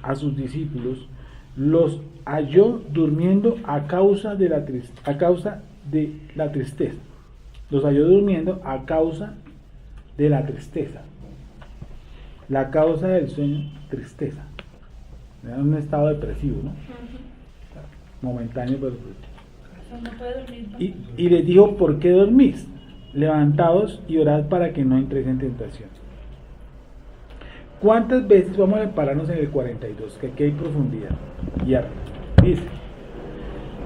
a sus discípulos, los halló durmiendo a causa de la tristeza. Los halló durmiendo a causa de la tristeza. La causa del sueño, tristeza. Era un estado depresivo, ¿no? Momentáneo, pero... No puede dormir, ¿no? Y les dijo: ¿por qué dormís? Levantaos y orad para que no entréis en tentación. ¿Cuántas veces? Vamos a pararnos en el 42, que aquí hay profundidad. Y ahora dice: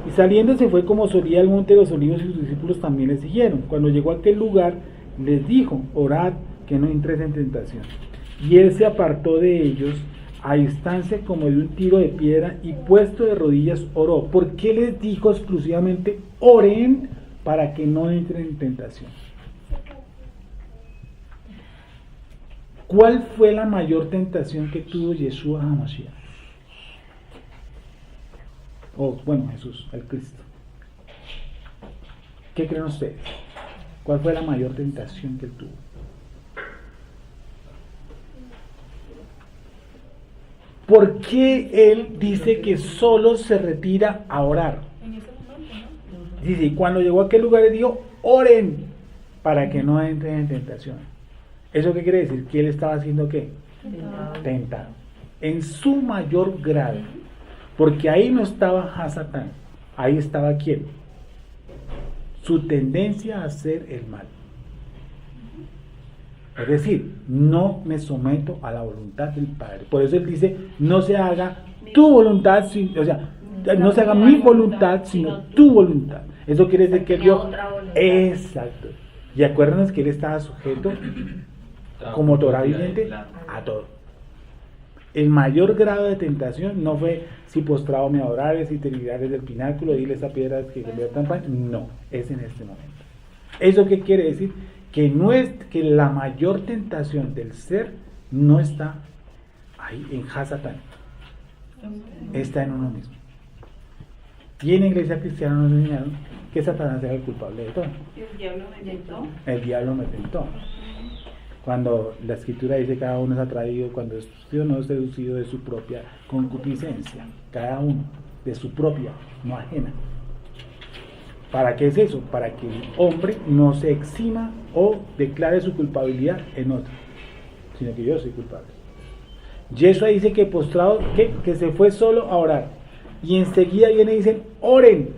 y saliendo se fue como solía al monte de los olivos, y sus discípulos también le siguieron. Cuando llegó a aquel lugar, les dijo: orad que no entréis en tentación. Y él se apartó de ellos a distancia como de un tiro de piedra, y puesto de rodillas oró. ¿Por qué les dijo exclusivamente oren para que no entren en tentación? ¿Cuál fue la mayor tentación que tuvo Yeshua HaMashiach? Jesús, el Cristo. ¿Qué creen ustedes? ¿Cuál fue la mayor tentación que él tuvo? ¿Por qué él dice que solo se retira a orar? En ese momento, ¿no? Dice: y cuando llegó a aquel lugar le dijo: oren para que no entren en tentación. ¿Eso qué quiere decir? Que él estaba haciendo ¿qué? Tentado. En su mayor grado. Porque ahí no estaba Hasatán. Ahí estaba ¿quién? Su tendencia a hacer el mal. Es decir, no me someto a la voluntad del Padre. Por eso él dice: no se haga tu voluntad, no se haga mi voluntad, sino tu voluntad. Eso quiere decir que él dio... Exacto. Y acuérdenos que él estaba sujeto, como Torah viviente, a todo. El mayor grado de tentación no fue si postrado me adorares, si te librares del pináculo, dile esa piedra que convierta en pan. No, es en este momento. ¿Eso qué quiere decir? Que no es que la mayor tentación del ser no está ahí en Hasatán, está en uno mismo. Y en la iglesia cristiana nos enseñaron que Satanás era el culpable de todo. El diablo me tentó. El diablo me tentó. Cuando la escritura dice: cada uno es atraído cuando es seducido de su propia concupiscencia. Cada uno de su propia, no ajena. ¿Para qué es eso? Para que el hombre no se exima o declare su culpabilidad en otro, sino que yo soy culpable. Yeshua dice que postrado, que se fue solo a orar, y enseguida viene y dicen: oren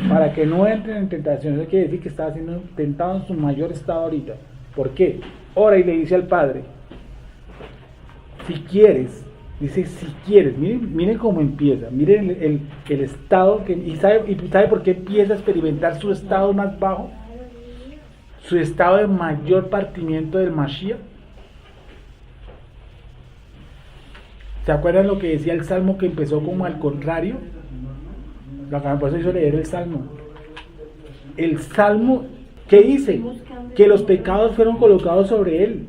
para que no entren en tentación. Eso quiere decir que estaba siendo tentado en su mayor estado ahorita. ¿Por qué? Ora y le dice al Padre: si quieres. Dice: si quieres. Miren cómo empieza. Miren el estado y sabe por qué empieza a experimentar su estado más bajo, su estado de mayor partimiento del Mashiach. ¿Se acuerdan lo que decía el Salmo, que empezó como al contrario? Por eso hizo leer el Salmo. El Salmo, ¿qué dice? Que los pecados fueron colocados sobre él.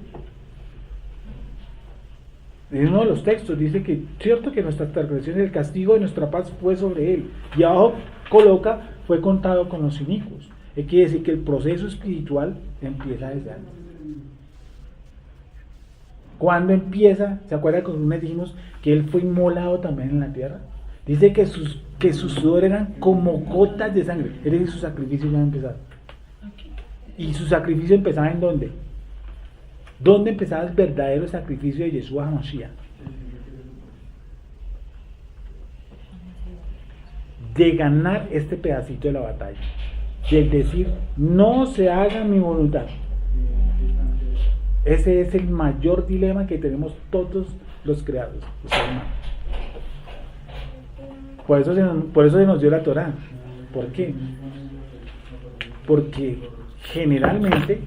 En uno de los textos dice que cierto que nuestras transgresiones, el castigo de nuestra paz fue sobre él, y abajo coloca: fue contado con los inicuos. Quiere decir que el proceso espiritual empieza desde antes. ¿Cuándo empieza? ¿Se acuerdan que nosotros dijimos que él fue inmolado también en la tierra? Dice que sus sudor eran como gotas de sangre. Es decir, su sacrificio ya empezaba. ¿Y su sacrificio empezaba en dónde? ¿Dónde empezaba el verdadero sacrificio de Yeshua HaMashiach? De ganar este pedacito de la batalla, de decir: no se haga mi voluntad. Ese es el mayor dilema que tenemos todos los creados, los hermanos. Por eso se nos dio la Torah. ¿Por qué? Porque generalmente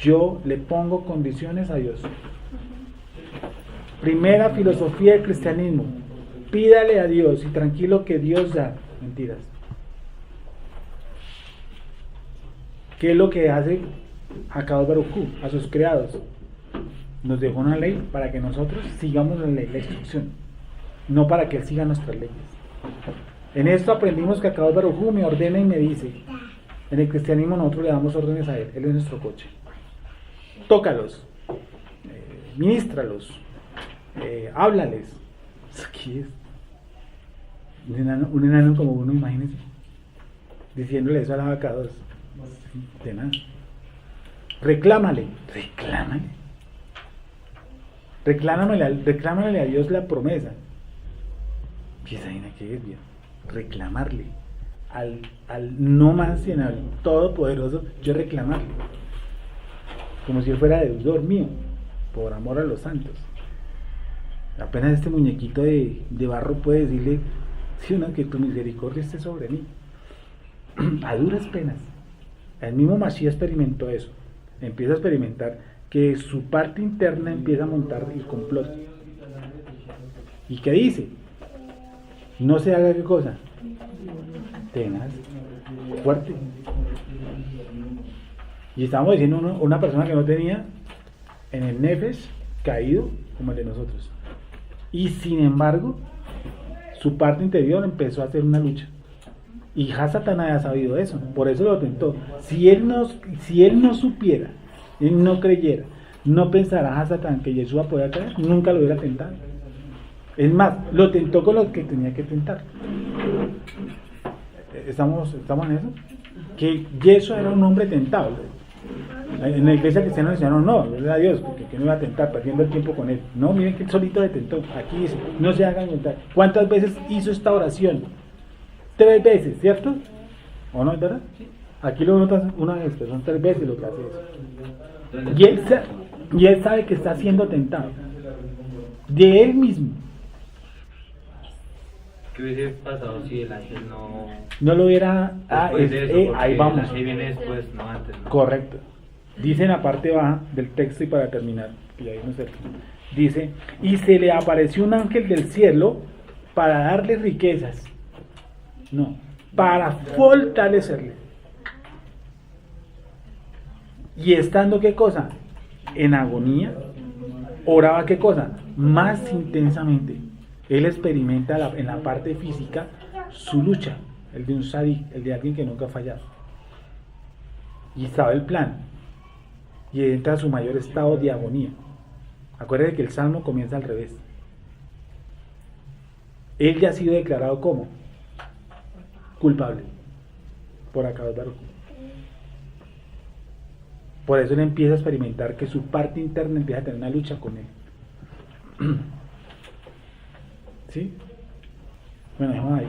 yo le pongo condiciones a Dios. Primera filosofía del cristianismo: pídale a Dios y tranquilo que Dios da. Mentiras. ¿Qué es lo que hace Akadosh Baruj Hu a sus creados? Nos dejó una ley para que nosotros sigamos la ley, la instrucción, no para que él siga nuestras leyes. En esto aprendimos que Akadosh Baruj Hu me ordena y me dice. En el cristianismo nosotros le damos órdenes a él es nuestro coche. Tócalos, ministralos, háblales. ¿Qué es? Un enano como uno, imagínense, diciéndole eso a la Akadosh. De nada. Reclámale a Dios la promesa. ¿Qué es Dios? Reclamarle al no más y al todopoderoso, yo reclamarle como si él fuera deudor mío por amor a los santos. Apenas este muñequito de barro puede decirle, sí, no, que tu misericordia esté sobre mí. A duras penas. El mismo Mashiach experimentó eso. Empieza a experimentar que su parte interna empieza a montar el complot. ¿Y qué dice? No se haga qué cosa. Tenaz, fuerte. Y estamos diciendo una persona que no tenía en el nefesh caído como el de nosotros. Y sin embargo, su parte interior empezó a hacer una lucha. Y Hasatán había sabido eso, por eso lo tentó. Si él no supiera, él no creyera, no pensara Hasatán que Yeshua podía caer, nunca lo hubiera tentado. Es más, lo tentó con lo que tenía que tentar. ¿Estamos en eso? Que Yeshua era un hombre tentado. En la iglesia cristiana decían, no, era Dios, porque que no iba a tentar, perdiendo el tiempo con él. No, miren que él solito le tentó. Aquí dice, no se hagan tentar. ¿Cuántas veces hizo esta oración? 3 veces, ¿cierto? ¿O no, es verdad? Aquí lo notas una vez, pero son 3 veces lo que hace eso. Y él sabe que está siendo tentado. De él mismo. ¿Qué hubiese pasado si el ángel no lo hubiera... ahí vamos. El ángel viene después, no antes, ¿no? Correcto. Dice en la parte baja del texto, y para terminar, que ya vimos cerca, dice, y se le apareció un ángel del cielo para darle riquezas. No, para fortalecerle. Y estando, ¿qué cosa? En agonía, oraba, ¿qué cosa? Más intensamente. Él experimenta en la parte física su lucha, el de un sadik, el de alguien que nunca ha fallado. Y sabe el plan. Y entra a su mayor estado de agonía. Acuérdense que el salmo comienza al revés. Él ya ha sido declarado como culpable por Akadosh Baruj Hu. Por eso él empieza a experimentar que su parte interna empieza a tener una lucha con él. ¿Sí? Bueno, dejamos ahí.